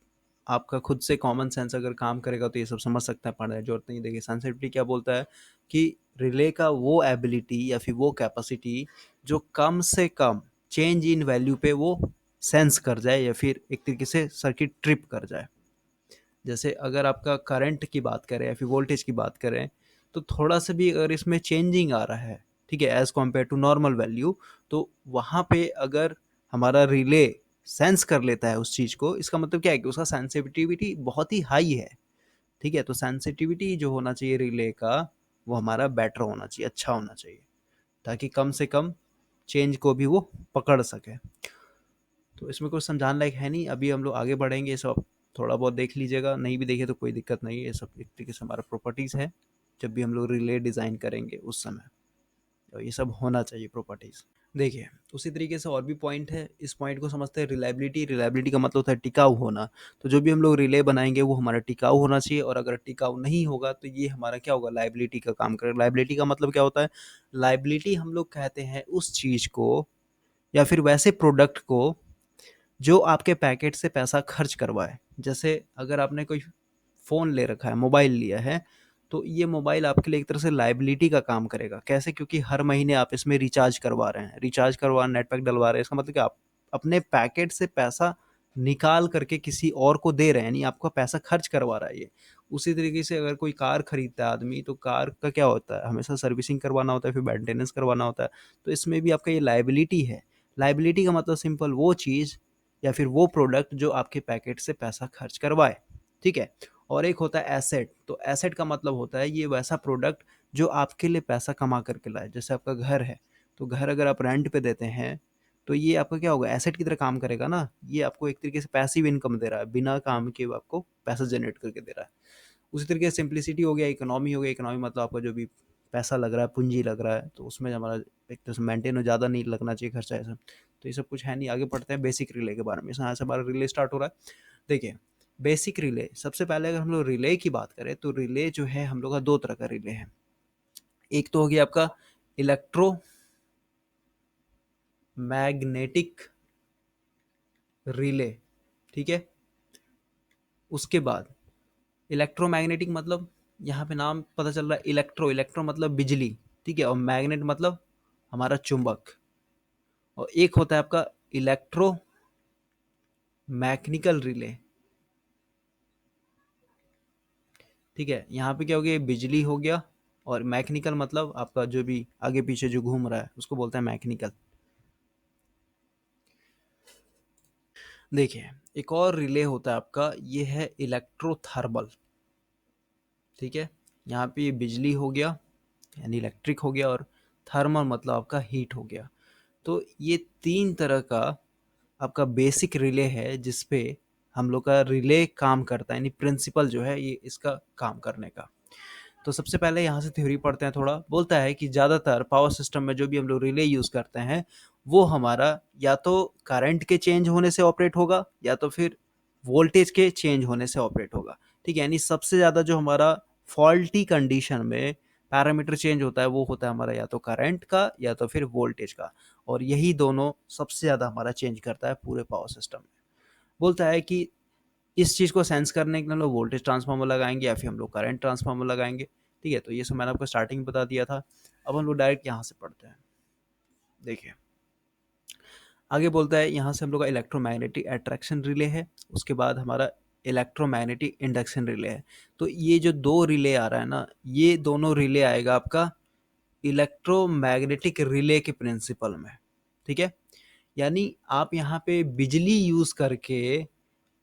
आपका खुद से कॉमन सेंस अगर काम करेगा तो ये सब समझ सकता है, पढ़ने की जरूरत नहीं। देखिए सेंसिटिविटी क्या बोलता है कि रिले का वो एबिलिटी या फिर वो कैपेसिटी जो कम से कम चेंज इन वैल्यू पे वो सेंस कर जाए या फिर एक तरीके से सर्किट ट्रिप कर जाए। जैसे अगर आपका करंट की बात करें या फिर वोल्टेज की बात करें, तो थोड़ा सा भी अगर इसमें चेंजिंग आ रहा है, ठीक है, as compare to normal value, तो वहाँ पे अगर हमारा रिले सेंस कर लेता है उस चीज़ को, इसका मतलब क्या है कि उसका सेंसिटिविटी बहुत ही हाई है, ठीक है। तो सेंसिटिविटी जो होना चाहिए रिले का वो हमारा बेटर होना चाहिए, अच्छा होना चाहिए, ताकि कम से कम चेंज को भी वो पकड़ सके। तो इसमें कुछ समझाने लायक है नहीं, अभी हम लोग आगे बढ़ेंगे, ये सब थोड़ा बहुत देख लीजिएगा, नहीं भी देखे तो कोई दिक्कत नहीं है, ये सब एक तरीके से हमारा प्रॉपर्टीज़ है, जब भी हम लोग रिले डिज़ाइन करेंगे उस समय तो ये सब होना चाहिए प्रॉपर्टीज़। देखिए उसी तरीके से और भी पॉइंट है, इस पॉइंट को समझते हैं रिलायबिलिटी। रिलायबिलिटी का मतलब होता है टिकाऊ होना। तो जो भी हम लोग रिले बनाएंगे वो हमारा टिकाऊ होना चाहिए, और अगर टिकाऊ नहीं होगा तो ये हमारा क्या होगा, लाइबिलिटी का काम करेगा। लाइबिलिटी का मतलब क्या होता है? लाइबिलिटी हम लोग कहते हैं उस चीज़ को या फिर वैसे प्रोडक्ट को जो आपके पैकेट से पैसा खर्च करवाए। जैसे अगर आपने कोई फ़ोन ले रखा है, मोबाइल लिया है, तो ये मोबाइल आपके लिए एक तरह से लायबिलिटी का काम करेगा। कैसे? क्योंकि हर महीने आप इसमें रिचार्ज करवा रहे हैं, रिचार्ज करवा नेट पैक डलवा रहे हैं, इसका मतलब कि आप अपने पैकेट से पैसा निकाल करके किसी और को दे रहे हैं, यानी आपका पैसा खर्च करवा रहा है ये। उसी तरीके से अगर कोई कार खरीदता है आदमी, तो कार का क्या होता है, हमेशा सर्विसिंग करवाना होता है, फिर मेंटेनेंस करवाना होता है। तो इसमें भी आपका ये लायबिलिटी है। लायबिलिटी का मतलब सिंपल वो चीज़ या फिर वो प्रोडक्ट जो आपके पैकेट से पैसा खर्च करवाए, ठीक है? और एक होता है एसेट। तो एसेट का मतलब होता है ये वैसा प्रोडक्ट जो आपके लिए पैसा कमा करके लाए। जैसे आपका घर है, तो घर अगर आप रेंट पे देते हैं, तो ये आपका क्या होगा, एसेट की तरह काम करेगा ना। ये आपको एक तरीके से पैसिव इनकम दे रहा है, बिना काम के वो आपको पैसा जनरेट करके दे रहा है। उसी तरीके से सिंप्लिसिटी हो गया, इकोनॉमी हो गया। इकोनॉमी मतलब आपका जो भी पैसा लग रहा है, पूंजी लग रहा है, तो उसमें हमारा एक तरह से मेंटेन हो, ज़्यादा नहीं लगना चाहिए खर्चा ऐसा। तो ये सब कुछ है नहीं। आगे पढ़ते हैं बेसिक रिले के बारे में। यहाँ से हमारा रिले स्टार्ट हो रहा है। देखिए, बेसिक रिले, सबसे पहले अगर हम लोग रिले की बात करें, तो रिले जो है हम लोग का दो तरह का रिले है। एक तो हो गया आपका इलेक्ट्रो मैग्नेटिक रिले, ठीक है। उसके बाद इलेक्ट्रोमैग्नेटिक मतलब, यहाँ पे नाम पता चल रहा है, इलेक्ट्रो, इलेक्ट्रो मतलब बिजली, ठीक है, और मैग्नेट मतलब हमारा चुंबक। और एक होता है आपका इलेक्ट्रो मैकेनिकल रिले, ठीक है। यहाँ पे क्या हो गया, बिजली हो गया, और मैकेनिकल मतलब आपका जो भी आगे पीछे जो घूम रहा है उसको बोलते हैं मैकेनिकल। देखिए, एक और रिले होता है आपका, ये है इलेक्ट्रोथर्मल, ठीक है। यहाँ पे ये बिजली हो गया, यानी इलेक्ट्रिक हो गया, और थर्मल मतलब आपका हीट हो गया। तो ये तीन तरह का आपका बेसिक रिले है जिसपे हम लोग का रिले काम करता है, यानी प्रिंसिपल जो है ये इसका काम करने का। तो सबसे पहले यहाँ से थ्योरी पढ़ते हैं थोड़ा। बोलता है कि ज़्यादातर पावर सिस्टम में जो भी हम लोग रिले यूज़ करते हैं, वो हमारा या तो करंट के चेंज होने से ऑपरेट होगा, या तो फिर वोल्टेज के चेंज होने से ऑपरेट होगा, ठीक है। यानी सबसे ज़्यादा जो हमारा फॉल्टी कंडीशन में पैरामीटर चेंज होता है, वो होता है हमारा या तो करंट का या तो फिर वोल्टेज का। और यही दोनों सबसे ज़्यादा हमारा चेंज करता है पूरे पावर सिस्टम में। बोलता है कि इस चीज़ को सेंस करने के लिए हम लोग वोल्टेज ट्रांसफार्मर लगाएंगे, या फिर हम लोग करंट ट्रांसफार्मर लगाएंगे, ठीक है। तो ये सब मैंने आपको स्टार्टिंग में बता दिया था। अब हम लोग डायरेक्ट यहाँ से पढ़ते हैं। देखिए, आगे बोलता है यहाँ से हम लोग का इलेक्ट्रोमैग्नेटिक अट्रैक्शन रिले है, उसके बाद हमारा इलेक्ट्रोमैग्नेटिक इंडक्शन रिले है। तो ये जो दो रिले आ रहा है ना, ये दोनों रिले आएगा आपका इलेक्ट्रोमैग्नेटिक रिले के प्रिंसिपल में, ठीक है। यानी आप यहाँ पे बिजली यूज करके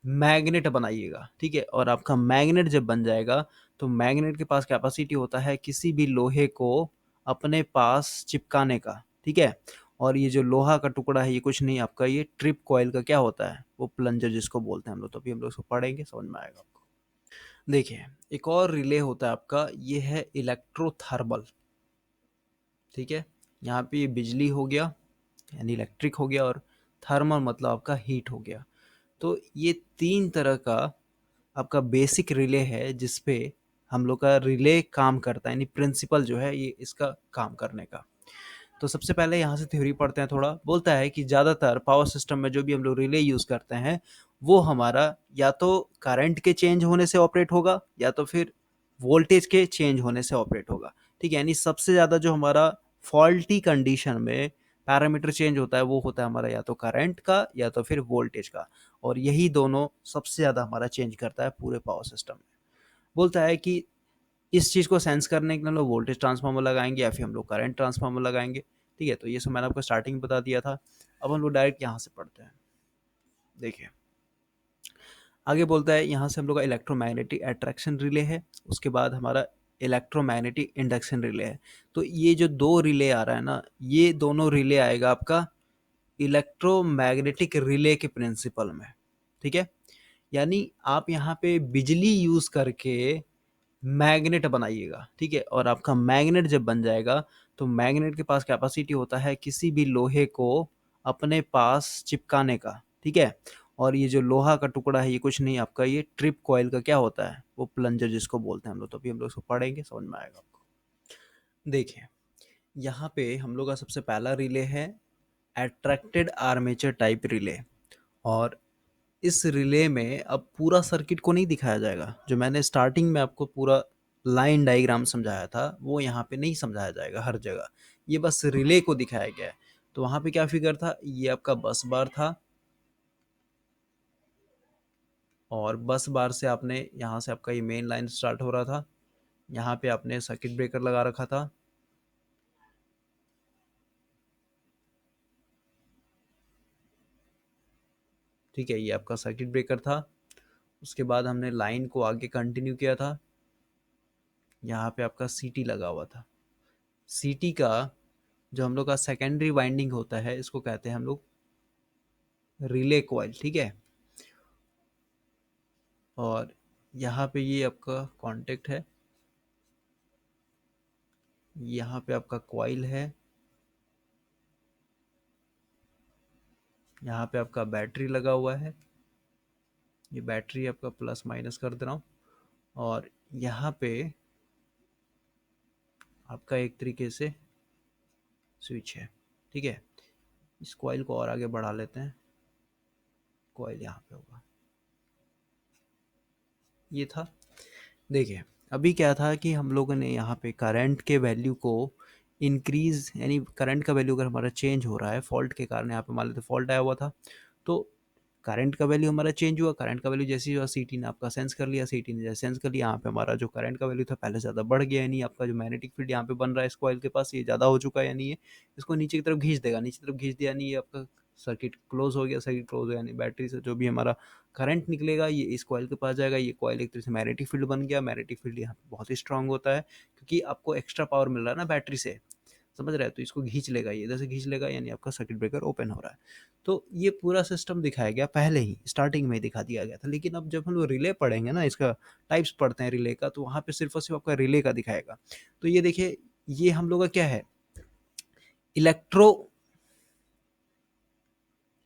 मैग्नेट बनाइएगा, ठीक है। और आपका मैग्नेट जब बन जाएगा, तो मैग्नेट के पास कैपेसिटी होता है किसी भी लोहे को अपने पास चिपकाने का, ठीक है। और ये जो लोहा का टुकड़ा है, ये कुछ नहीं, आपका ये ट्रिप कॉइल का क्या होता है, वो प्लंजर जिसको बोलते हैं हम लोग। तो अभी हम लोग इसको पढ़ेंगे, समझ में आएगा आपको। देखिए, एक और रिले होता है आपका, ये है इलेक्ट्रोथर्मल, ठीक है। यहाँ पे ये बिजली हो गया, यानी इलेक्ट्रिक हो गया, और थर्मल मतलब आपका हीट हो गया। तो ये तीन तरह का आपका बेसिक रिले है जिसपे हम लोग का रिले काम करता है, यानी प्रिंसिपल जो है ये इसका काम करने का। तो सबसे पहले यहाँ से थ्योरी पढ़ते हैं थोड़ा। बोलता है कि ज़्यादातर पावर सिस्टम में जो भी हम लोग रिले यूज़ करते हैं, वो हमारा या तो करंट के चेंज होने से ऑपरेट होगा, या तो फिर वोल्टेज के चेंज होने से ऑपरेट होगा, ठीक है। यानी सबसे ज़्यादा जो हमारा फॉल्टी कंडीशन में पैरामीटर चेंज होता है, वो होता है हमारा या तो करंट का या तो फिर वोल्टेज का। और यही दोनों सबसे ज़्यादा हमारा चेंज करता है पूरे पावर सिस्टम में। बोलता है कि इस चीज़ को सेंस करने के लिए हम लोग वोल्टेज ट्रांसफार्मर लगाएंगे, या फिर हम लोग करंट ट्रांसफार्मर लगाएंगे, ठीक है। तो ये सब मैंने आपको स्टार्टिंग में बता दिया था। अब हम लोग डायरेक्ट यहाँ से पढ़ते हैं। देखिए, आगे बोलता है यहाँ से हम लोग का इलेक्ट्रोमैग्नेटिक अट्रैक्शन रिले है, उसके बाद हमारा इलेक्ट्रोमैग्नेटिक इंडक्शन रिले है। तो ये जो दो रिले आ रहा है ना, ये दोनों रिले आएगा आपका इलेक्ट्रोमैग्नेटिक रिले के प्रिंसिपल में, ठीक है। यानी आप यहाँ पे बिजली यूज करके मैग्नेट बनाइएगा, ठीक है। और आपका मैग्नेट जब बन जाएगा, तो मैग्नेट के पास कैपेसिटी होता है किसी भी लोहे को अपने पास चिपकाने का, ठीक है। और ये जो लोहा का टुकड़ा है, ये कुछ नहीं, आपका ये ट्रिप कॉइल का क्या होता है, वो प्लंजर जिसको बोलते हैं हम लोग। तो अभी हम लोग इसको पढ़ेंगे, समझ में आएगा आपको। देखिए, यहाँ पे हम लोग का सबसे पहला रिले है एट्रैक्टेड आर्मेचर टाइप रिले। और इस रिले में अब पूरा सर्किट को नहीं दिखाया जाएगा, जो मैंने स्टार्टिंग में आपको पूरा लाइन डायग्राम समझाया था वो यहाँ पे नहीं समझाया जाएगा हर जगह, ये बस रिले को दिखाया गया है। तो वहाँ पे क्या फिगर था, ये आपका बस बार था, और बस बार से आपने यहाँ से आपका ये मेन लाइन स्टार्ट हो रहा था, यहाँ पे आपने सर्किट ब्रेकर लगा रखा था, ठीक है, ये आपका सर्किट ब्रेकर था। उसके बाद हमने लाइन को आगे कंटिन्यू किया था, यहाँ पे आपका सीटी लगा हुआ था। सीटी का जो हम लोग का सेकेंडरी वाइंडिंग होता है इसको कहते हैं हम लोग रिले कॉइल, ठीक है। और यहाँ पे ये आपका कॉन्टेक्ट है, यहाँ पे आपका कॉइल है, यहाँ पे आपका बैटरी लगा हुआ है, ये बैटरी आपका प्लस माइनस कर दे रहा हूँ, और यहाँ पे आपका एक तरीके से स्विच है, ठीक है। इस कॉइल को और आगे बढ़ा लेते हैं, कॉइल यहाँ पे होगा, ये था। देखिए अभी क्या था कि हम लोगों ने यहाँ पे करंट के वैल्यू को इंक्रीज, यानी करंट का वैल्यू अगर हमारा चेंज हो रहा है फॉल्ट के कारण, यहाँ पे मान लेते फॉल्ट आया हुआ था, तो करंट का वैल्यू हमारा चेंज हुआ, करंट का वैल्यू जैसे ही हुआ सीटी ने आपका सेंस कर लिया, सीटी ने जैसे सेंस कर लिया, यहाँ पे हमारा जो करंट का वैल्यू था पहले से ज़्यादा बढ़ गया, यानी आपका जो मैग्नेटिक फील्ड यहाँ पे बन रहा है इस कॉइल के पास ये ज़्यादा हो चुका है, यानी ये इसको नीचे की तरफ खींच देगा, नीचे की तरफ खींच दिया, यानी ये आपका सर्किट क्लोज हो गया, सर्किट क्लोज हो गया, यानी बैटरी से जो भी हमारा करंट निकलेगा ये इस कॉइल के पास जाएगा, ये कॉइल एक तरह से मैग्नेटिक फील्ड बन गया। मैग्नेटिक फील्ड यहाँ पे बहुत ही स्ट्रांग होता है क्योंकि आपको एक्स्ट्रा पावर मिल रहा है ना बैटरी से, समझ रहे हैं, तो इसको खींच लेगा, ये इधर से खींच लेगा, यानी आपका सर्किट ब्रेकर ओपन हो रहा है। तो ये पूरा सिस्टम दिखाया गया, पहले ही स्टार्टिंग में ही दिखा दिया गया था, लेकिन अब जब हम लोग रिले पढ़ेंगे ना, इसका टाइप्स पढ़ते हैं रिले का, तो वहाँ पे सिर्फ और सिर्फ आपका रिले का दिखाएगा। तो ये देखिए, ये हम लोग का क्या है, इलेक्ट्रो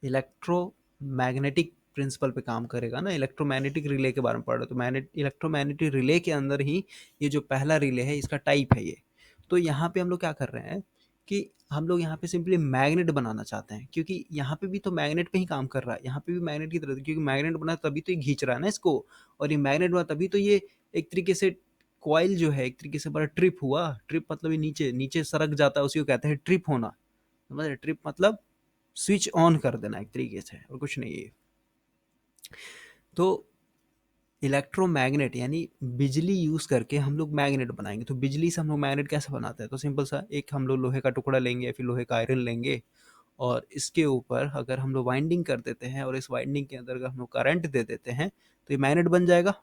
इलेक्ट्रोमैग्नेटिक प्रिंसिपल पे काम करेगा ना, इलेक्ट्रोमैग्नेटिक रिले के बारे में पढ़ रहे हो, तो मैग्नेट इलेक्ट्रोमैग्नेटिक रिले के अंदर ही ये जो पहला रिले है इसका टाइप है ये। तो यहाँ पे हम लोग क्या कर रहे हैं कि हम लोग यहाँ पे सिंपली मैग्नेट बनाना चाहते हैं, क्योंकि यहाँ पे भी तो मैग्नेट पे ही काम कर रहा है, यहाँ पे भी मैग्नेट की तरह, क्योंकि मैग्नेट बना तभी तो ये खींच रहा है ना इसको, और ये मैग्नेट बना तभी तो ये एक तरीके से कॉइल जो है एक तरीके से बड़ा ट्रिप हुआ, ट्रिप मतलब ये नीचे नीचे सरक जाता है, उसी को कहते हैं ट्रिप होना, समझ रहे, ट्रिप मतलब स्विच ऑन कर देना एक तरीके से, और कुछ नहीं है। तो इलेक्ट्रोमैग्नेट यानी बिजली यूज करके हम लोग मैग्नेट बनाएंगे। तो बिजली से हम लोग मैग्नेट कैसे बनाते हैं, तो सिंपल सा, एक हम लोग लोहे का टुकड़ा लेंगे या फिर लोहे का आयरन लेंगे, और इसके ऊपर अगर हम लोग वाइंडिंग कर देते हैं और इस वाइंडिंग के अंदर अगर हम लोग करंट दे देते हैं तो ये मैग्नेट बन जाएगा,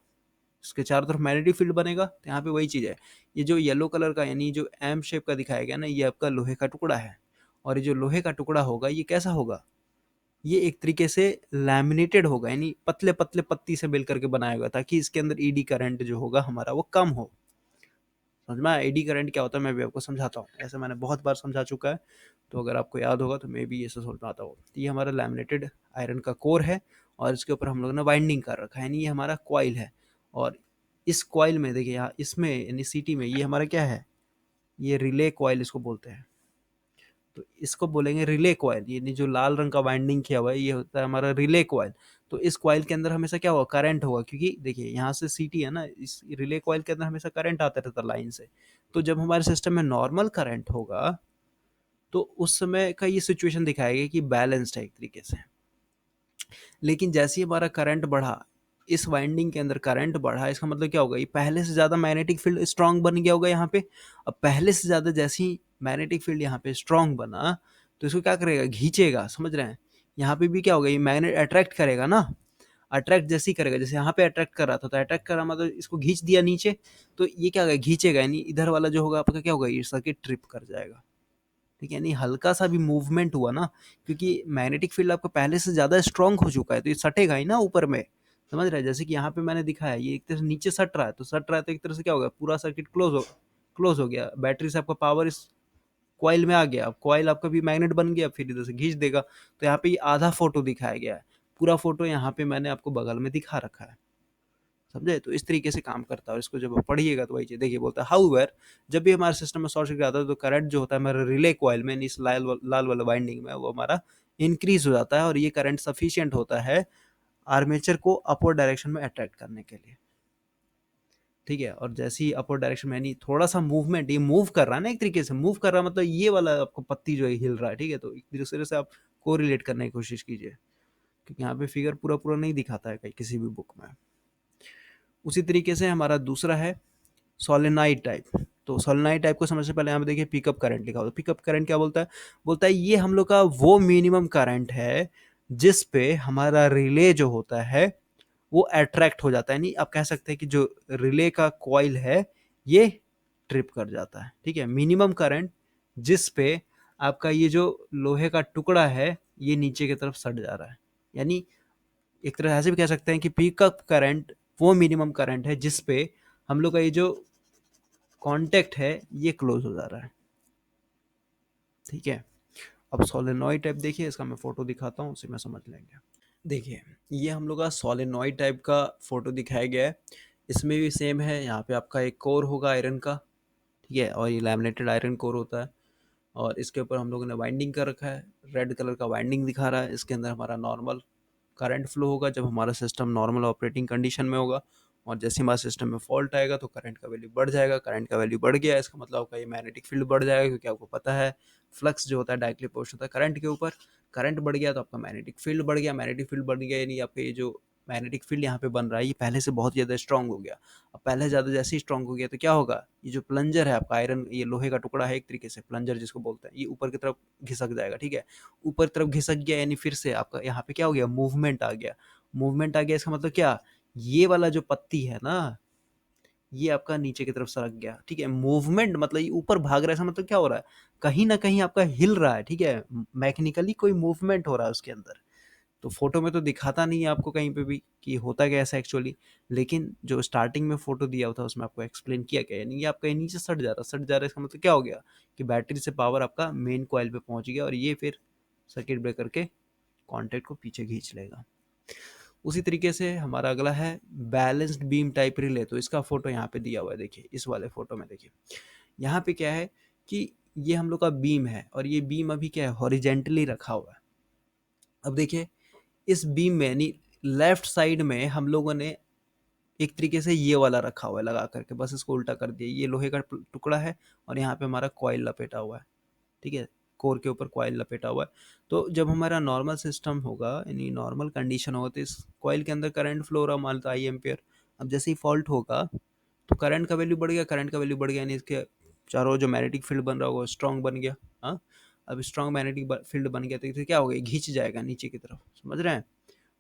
इसके चारों तरफ मैग्नेटिक फील्ड बनेगा। तो यहाँ पे वही चीज़ है, ये जो येलो कलर का यानी जो एम शेप का दिखाया गया ना, ये आपका लोहे का टुकड़ा है, और ये जो लोहे का टुकड़ा होगा ये कैसा होगा, ये एक तरीके से लैमिनेटेड होगा, यानी पतले पतले पत्ती से मिल करके बनाया गया, ताकि इसके अंदर ईडी करंट जो होगा हमारा वो कम हो। समझ में आया ईडी करंट क्या होता है, मैं भी आपको समझाता हूँ, ऐसे मैंने बहुत बार समझा चुका है, तो अगर आपको याद होगा तो मैं भी ऐसे समझाता हूँ। तो ये हमारा लैमिनेटेड आयरन का कोर है, और इसके ऊपर हम लोग ने वाइंडिंग कर रखा है, यानी ये हमारा कॉइल है, और इस कॉइल में देखिए यहाँ इसमें यानी सीटी में ये हमारा क्या है, ये रिले कॉइल इसको बोलते हैं, तो इसको बोलेंगे रिले कॉइल, ये जो लाल रंग का वाइंडिंग किया हुआ है ये होता है हमारा रिले कॉइल। तो इस कॉइल के अंदर हमेशा क्या होगा, करंट होगा, क्योंकि देखिए यहाँ से सीटी है ना, इस रिले कॉइल के अंदर हमेशा करंट आता रहता है लाइन से। तो जब हमारे सिस्टम में नॉर्मल करंट होगा तो उस समय का ये सिचुएशन दिखाएगा कि बैलेंस्ड है एक तरीके से, लेकिन जैसे ही हमारा करंट बढ़ा, इस वाइंडिंग के अंदर करंट बढ़ा, इसका मतलब क्या होगा, ये पहले से ज़्यादा मैग्नेटिक फील्ड स्ट्रांग बन गया होगा यहाँ पे। अब पहले से ज़्यादा जैसे ही मैग्नेटिक फील्ड यहाँ पे स्ट्रांग बना, तो इसको क्या करेगा, खींचेगा, समझ रहे हैं। यहाँ पे भी क्या होगा, ये मैग्नेट अट्रैक्ट करेगा ना, अट्रैक्ट जैसे ही करेगा, जैसे यहाँ पे अट्रैक्ट कर रहा था, तो अट्रैक्ट करा मतलब इसको खींच दिया नीचे, तो ये क्या होगा, खींचेगा, यानी इधर वाला जो होगा आपका क्या होगा, ये सर्किट ट्रिप कर जाएगा, ठीक है, यानी हल्का सा भी मूवमेंट हुआ ना, क्योंकि मैग्नेटिक फील्ड आपका पहले से ज़्यादा स्ट्रांग हो चुका है, तो ये सटेगा ही ना ऊपर में, समझ रहे हैं। जैसे कि यहाँ पे मैंने दिखाया ये एक तरह से नीचे सट रहा है, तो सट रहा है तो एक तरह से क्या होगा, पूरा सर्किट क्लोज हो गया, बैटरी से आपका पावर इस कॉइल में आ गया, अब कॉइल आपका भी मैग्नेट बन गया, फिर इधर से खींच देगा। तो यहाँ पे ये आधा फोटो दिखाया गया है, पूरा फोटो यहाँ पे मैंने आपको बगल में दिखा रखा है, समझे। तो इस तरीके से काम करता है, और इसको जब आप पढ़िएगा तो वही चीज़ देखिए, बोलता है हाउएवर, जब भी हमारे सिस्टम में शॉर्ट सर्किट आता है तो करंट जो होता है हमारे रिले कॉइल में, इस लाल वाला वाइंडिंग में, वो हमारा इंक्रीज हो जाता है, और ये करंट सफिशियंट होता है आर्मेचर को अपवर्ड डायरेक्शन में अट्रैक्ट करने के लिए। ठीक है, और जैसे ही अपवर्ड डायरेक्शन में यानी थोड़ा सा मूवमेंट, ये मूव कर रहा है ना, एक तरीके से मूव कर रहा है, मतलब ये वाला आपको पत्ती जो है हिल रहा है, ठीक है, तो एक दूसरे से आप को रिलेट करने की कोशिश कीजिए, क्योंकि यहाँ पे फिगर पूरा पूरा नहीं दिखाता है कहीं किसी भी बुक में। उसी तरीके से हमारा दूसरा है सोलेनाइड टाइप। तो सोलेनाइड टाइप को समझने से पहले यहाँ पे देखिए पिकअप करंट लिखा हुआ है। पिकअप करंट क्या बोलता है? बोलता है ये हम लोग का वो मिनिमम करंट है जिस पे हमारा रिले जो होता है वो अट्रैक्ट हो जाता है, यानी आप कह सकते हैं कि जो रिले का कॉइल है ये ट्रिप कर जाता है, ठीक है। मिनिमम करंट जिस पे आपका ये जो लोहे का टुकड़ा है ये नीचे की तरफ सट जा रहा है, यानी एक तरह ऐसे भी कह सकते हैं कि पिकअप करंट वो मिनिमम करंट है जिस पे हम लोग का ये जो कांटेक्ट है ये क्लोज हो जा रहा है, ठीक है। अब सोलेनॉइड टाइप देखिए, इसका मैं फोटो दिखाता हूँ, उसी में समझ लेंगे। देखिए ये हम लोग का सोलेनॉइड टाइप का फोटो दिखाया गया है। इसमें भी सेम है, यहाँ पे आपका एक कोर होगा आयरन का, ठीक है, और ये लैमिनेटेड आयरन कोर होता है, और इसके ऊपर हम लोगों ने वाइंडिंग कर रखा है, रेड कलर का वाइंडिंग दिखा रहा है। इसके अंदर हमारा नॉर्मल करंट फ्लो होगा जब हमारा सिस्टम नॉर्मल ऑपरेटिंग कंडीशन में होगा, और जैसे हमारे सिस्टम में फॉल्ट आएगा तो करंट का वैल्यू बढ़ जाएगा। करंट का वैल्यू बढ़ गया, इसका मतलब आपका ये मैग्नेटिक फील्ड बढ़ जाएगा, क्योंकि आपको पता है फ्लक्स जो होता है डायरेक्टली अपोजिट होता है करंट के ऊपर। करंट बढ़ गया तो आपका मैग्नेटिक फील्ड बढ़ गया, मैग्नेटिक फील्ड बढ़ गया यानी आपका ये जो मैग्नेटिक फील्ड यहाँ पे बन रहा है ये पहले से बहुत ज़्यादा स्ट्रांग हो गया। अब पहले ज़्यादा जैसे ही स्ट्रांग हो गया तो क्या होगा, ये जो प्लंजर है आपका आयरन, ये लोहे का टुकड़ा है एक तरीके से, प्लंजर जिसको बोलते हैं, ये ऊपर की तरफ घिसक जाएगा, ठीक है। ऊपर तरफ घिसक गया यानी फिर से आपका यहाँ पे क्या हो गया, मूवमेंट आ गया। मूवमेंट आ गया इसका मतलब क्या, ये वाला जो पत्ती है ना ये आपका नीचे की तरफ सरक गया, ठीक है। मूवमेंट मतलब ये ऊपर भाग रहा है, ऐसा मतलब क्या हो रहा है, कहीं ना कहीं आपका हिल रहा है, ठीक है, मैकेनिकली कोई मूवमेंट हो रहा है उसके अंदर। तो फोटो में तो दिखाता नहीं है आपको कहीं पे भी कि होता क्या ऐसा एक्चुअली, लेकिन जो स्टार्टिंग में फोटो दिया हुआ था उसमें आपको एक्सप्लेन किया गया, यानी ये आपका ये नीचे सट जा रहा, सट जा रहा है, इसका मतलब क्या हो गया कि बैटरी से पावर आपका मेन कॉइल पे पहुंच गया, और ये फिर सर्किट ब्रेकर के कॉन्टेक्ट को पीछे खींच लेगा। उसी तरीके से हमारा अगला है बैलेंस्ड बीम टाइप रिले। तो इसका फोटो यहाँ पे दिया हुआ है, देखिए इस वाले फोटो में देखिए, यहाँ पे क्या है कि ये हम लोग का बीम है, और ये बीम अभी क्या है, हॉरिजेंटली रखा हुआ है। अब देखिए इस बीम में यानी लेफ्ट साइड में हम लोगों ने एक तरीके से ये वाला रखा हुआ है लगा करके, बस इसको उल्टा कर दिया, ये लोहे का टुकड़ा है और यहाँ पे हमारा कॉइल लपेटा हुआ है, ठीक है, कोर के ऊपर कॉइल लपेटा हुआ है। तो जब हमारा नॉर्मल सिस्टम होगा यानी नॉर्मल कंडीशन होगा तो इस कॉइल के अंदर करंट फ्लो हो रहा मान लो आई एम्पियर। अब जैसे ही फॉल्ट होगा तो करंट का वैल्यू बढ़ गया, करंट का वैल्यू बढ़ गया यानी इसके चारों जो मैग्नेटिक फील्ड बन रहा होगा स्ट्रॉन्ग बन गया। हाँ, अब स्ट्रॉन्ग मैग्नेटिक फील्ड बन गया तो इसे क्या होगा, घिंच जाएगा नीचे की तरफ, समझ रहे हैं।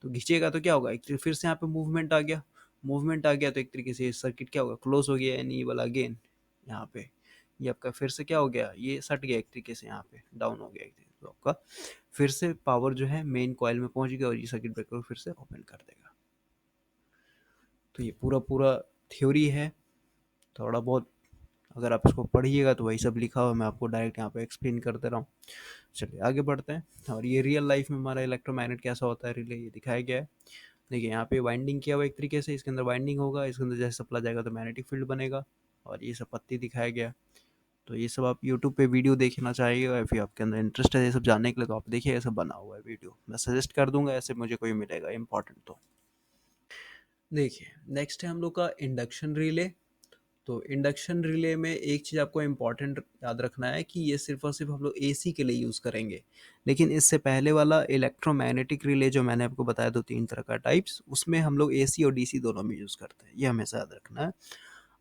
तो घिंचेगा तो क्या होगा, एक फिर से यहाँ पे मूवमेंट आ गया, मूवमेंट आ गया तो एक तरीके से सर्किट क्या होगा, क्लोज हो गया, यानी ये वाला अगेन यहाँ पे ये आपका फिर से क्या हो गया, ये सट गया एक तरीके से, यहाँ पे डाउन हो गया एक तरीके से, तो आपका फिर से पावर जो है मेन कॉइल में पहुंच गया और ये सर्किट ब्रेकर को फिर से ओपन कर देगा। तो ये पूरा पूरा थ्योरी है, थोड़ा बहुत अगर आप इसको पढ़िएगा तो वही सब लिखा हुआ है, मैं आपको डायरेक्ट यहाँ पे एक्सप्लेन कर दे रहा हूँ। चलिए आगे बढ़ते हैं, और ये रियल लाइफ में हमारा इलेक्ट्रोमैग्नेट कैसा होता है रिले ये दिखाया गया है। देखिए यहाँ पे वाइंडिंग किया हुआ एक तरीके से, इसके अंदर वाइंडिंग होगा, इसके अंदर जैसे सप्लाई जाएगा तो मैग्नेटिक फील्ड बनेगा, और ये सब पत्ती दिखाया गया। तो ये सब आप यूट्यूब पे वीडियो देखना चाहिएगा, या फिर आपके अंदर इंटरेस्ट है ये सब जानने के लिए तो आप देखिए, ऐसा बना हुआ है वीडियो, मैं सजेस्ट कर दूंगा ऐसे मुझे कोई मिलेगा इंपॉर्टेंट तो। देखिए नेक्स्ट है हम लोग का इंडक्शन रिले। तो इंडक्शन रिले में एक चीज़ आपको इम्पॉर्टेंट याद रखना है कि ये सिर्फ और सिर्फ हम लोग एसी के लिए यूज़ करेंगे, लेकिन इससे पहले वाला इलेक्ट्रोमैग्नेटिक रिले जो मैंने आपको बताया दो तीन तरह का टाइप्स, उसमें हम लोग एसी और डीसी दोनों में यूज़ करते हैं, ये हमेशा याद रखना है।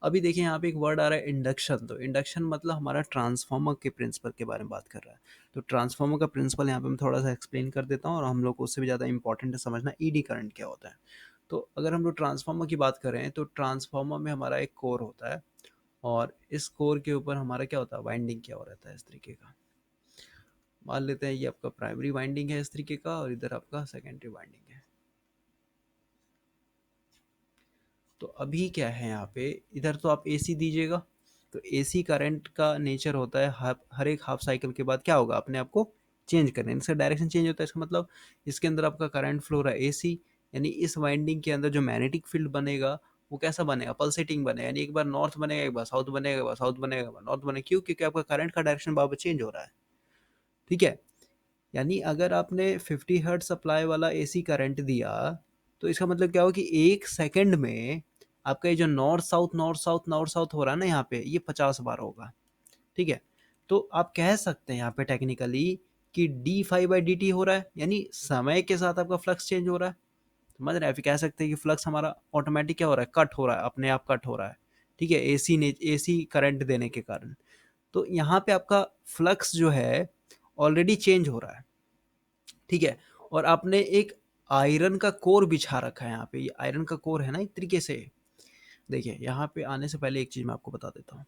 अभी देखिए यहाँ पे एक वर्ड आ रहा है इंडक्शन। तो इंडक्शन मतलब हमारा ट्रांसफार्मर के प्रिंसिपल के बारे में बात कर रहा है। तो ट्रांसफार्मर का प्रिंसिपल यहाँ पे मैं थोड़ा सा एक्सप्लेन कर देता हूँ, और हम लोग को उससे भी ज़्यादा इंपॉर्टेंट है समझना ईडी करंट क्या होता है। तो अगर हम लोग ट्रांसफार्मर की बात करें तो ट्रांसफार्मर में हमारा एक कोर होता है, और इस कोर के ऊपर हमारा क्या होता है, वाइंडिंग किया हुआ रहता है इस तरीके का। मान लेते हैं ये आपका प्राइमरी वाइंडिंग है इस तरीके का, और इधर आपका सेकेंडरी वाइंडिंग है। तो अभी क्या है यहाँ पे, इधर तो आप एसी दीजिएगा, तो एसी करंट का नेचर होता है हर एक हाफ साइकिल के बाद क्या होगा, अपने आप को चेंज करने, इसका डायरेक्शन चेंज होता है। इसका मतलब इसके अंदर आपका करंट फ्लो रहा है एसी, यानी इस वाइंडिंग के अंदर जो मैग्नेटिक फील्ड बनेगा वो कैसा बनेगा, पल्सेटिंग बनेगा, यानी एक बार नॉर्थ बनेगा, एक बार साउथ बनेगा, एक बार साउथ बनेगा, एक बार नॉर्थ बनेगा। क्यों, क्योंकि आपका करंट का डायरेक्शन बार बार चेंज हो रहा है, ठीक है। यानी अगर आपने 50 हर्ट्ज सप्लाई वाला एसी करंट दिया तो इसका मतलब क्या हो कि एक सेकंड में आपका ये जो north south north south north south हो रहा है ना यहाँ पे, ये 50 बार होगा। ठीक है, तो आप कह सकते हैं यहाँ पे टेक्निकली कि D five by d T हो रहा है, यानी समय के साथ आपका फ्लक्स चेंज हो रहा है। समझ रहे हैं? फिर कह सकते हैं कि फ्लक्स हमारा ऑटोमेटिक क्या हो रहा है, कट हो रहा है, अपने आप कट हो रहा है। ठीक है, एसी ने एसी करंट देने के कारण। तो यहाँ पे आपका फ्लक्स जो है ऑलरेडी चेंज हो रहा है। ठीक है, और आपने एक आयरन का कोर बिछा रखा है यहाँ पे, ये आयरन का कोर है ना एक तरीके से। देखिए यहाँ पे आने से पहले एक चीज मैं आपको बता देता हूँ।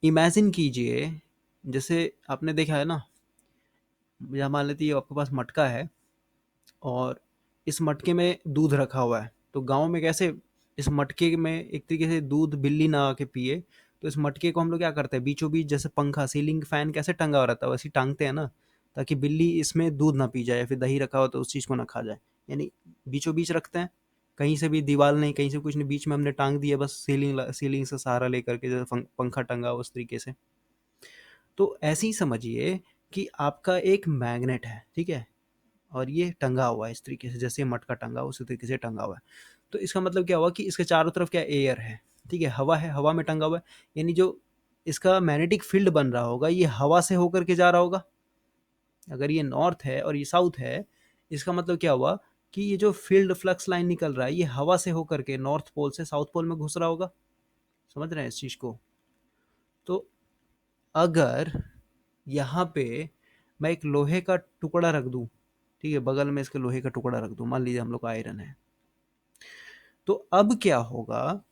इमेजिन कीजिए, जैसे आपने देखा है ना, या मान लेते आपके पास मटका है और इस मटके में दूध रखा हुआ है, तो गांव में कैसे इस मटके में एक तरीके से दूध बिल्ली ना आके पिए, तो इस मटके को हम लोग क्या करते हैं, बीचों बीच जैसे पंखा सीलिंग फैन कैसे टंगा हुआ रहता है वैसे ही टांगते हैं ना, ताकि बिल्ली इसमें दूध ना पी जाए, या फिर दही रखा हो तो उस चीज़ को ना खा जाए। यानी बीचों बीच रखते हैं, कहीं से भी दीवार नहीं, कहीं से कुछ नहीं, बीच में हमने टांग दिया बस, सीलिंग से सहारा लेकर के, जैसे पंखा टंगा उस तरीके से। तो ऐसे ही समझिए कि आपका एक मैग्नेट है, ठीक है, और ये टंगा हुआ है इस तरीके से, जैसे मटका टंगा उसी तरीके से टंगा हुआ है। तो इसका मतलब क्या हुआ कि इसके चारों तरफ क्या एयर ठीक है, हवा में टंगा हुआ है। यानी जो इसका मैग्नेटिक फील्ड बन रहा होगा ये हवा से होकर के जा रहा होगा। अगर ये नॉर्थ है और ये साउथ है, इसका मतलब क्या हुआ कि ये जो फील्ड फ्लक्स लाइन निकल रहा है ये हवा से होकर के नॉर्थ पोल से साउथ पोल में घुस रहा होगा। समझ रहे हैं इस चीज को? तो अगर यहाँ पे मैं एक लोहे का टुकड़ा रख दूं, ठीक है, बगल में इसके लोहे का टुकड़ा रख दूं, मान लीजिए हम लोग का आयरन है, तो अब क्या होगा,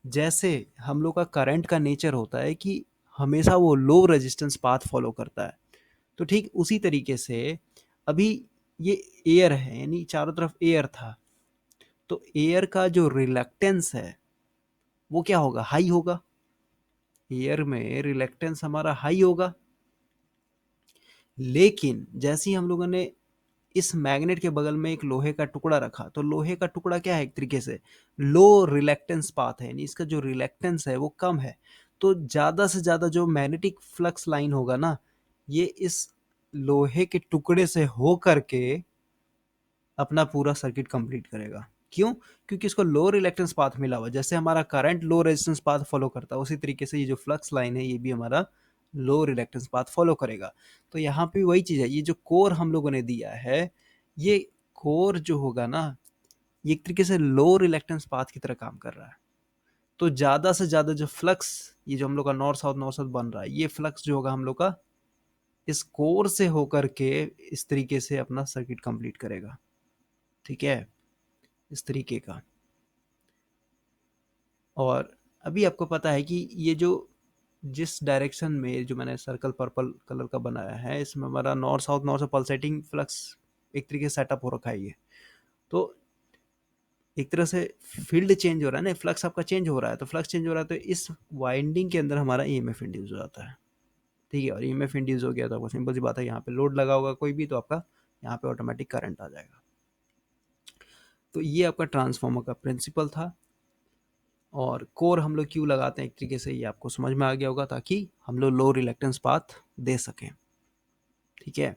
जैसे हम लोग का करंट का नेचर होता है कि हमेशा वो लो रेजिस्टेंस पाथ फॉलो करता है, तो ठीक उसी तरीके से अभी ये एयर है, यानी चारों तरफ एयर था, तो एयर का जो रिलक्टेंस है वो क्या होगा, हाई होगा। एयर में रिलक्टेंस हमारा हाई होगा। लेकिन जैसे ही हम लोगों ने इस मैग्नेट के बगल में एक लोहे का टुकड़ा रखा, तो लोहे का टुकड़ा क्या है, एक तरीके से लो रिलेक्टेंस पाथ है, यानी इसका जो रिलेक्टेंस है वो कम है। तो ज्यादा से ज्यादा जो मैग्नेटिक फ्लक्स लाइन होगा ना, ये इस लोहे के टुकड़े से हो करके अपना पूरा सर्किट कंप्लीट करेगा। क्यों? क्योंकि इसको लो रिलेक्टेंस पाथ मिला हुआ, जैसे हमारा current low resistance path follow करता है उसी तरीके से ये जो फ्लक्स लाइन है ये भी हमारा लो रिलेक्टेंस पाथ फॉलो करेगा। तो यहाँ पे वही चीज है, ये जो कोर हम लोगों ने दिया है, ये कोर जो होगा ना, ये एक तरीके से लो रिलेक्टेंस पाथ की तरह काम कर रहा है। तो ज्यादा से ज्यादा जो फ्लक्स, ये जो हम लोग का नॉर्थ साउथ बन रहा है, ये फ्लक्स जो होगा हम लोग का इस कोर से होकर के इस तरीके से अपना सर्किट कंप्लीट करेगा। ठीक है, इस तरीके का। और अभी आपको पता है कि ये जो जिस डायरेक्शन में जो मैंने सर्कल पर्पल कलर का बनाया है, इसमें हमारा नॉर्थ से पल्सेटिंग फ्लक्स एक तरीके से सेटअप हो रखा है ये। तो एक तरह से फील्ड चेंज हो रहा है ना, फ्लक्स आपका चेंज हो रहा है, तो फ्लक्स चेंज हो रहा है तो इस वाइंडिंग के अंदर हमारा ईएमएफ इंड्यूस हो जाता है। ठीक है, और ईएमएफ इंड्यूस हो गया तो आपको सिंपल सी बात है, यहाँ पे लोड लगा होगा कोई भी, तो आपका यहाँ पे ऑटोमेटिक करंट आ जाएगा। तो ये आपका ट्रांसफार्मर का प्रिंसिपल था। और कोर हम लोग क्यों लगाते हैं, एक तरीके से ये आपको समझ में आ गया होगा, ताकि हम लोग लो रिलेक्टेंस पाथ दे सकें। ठीक है,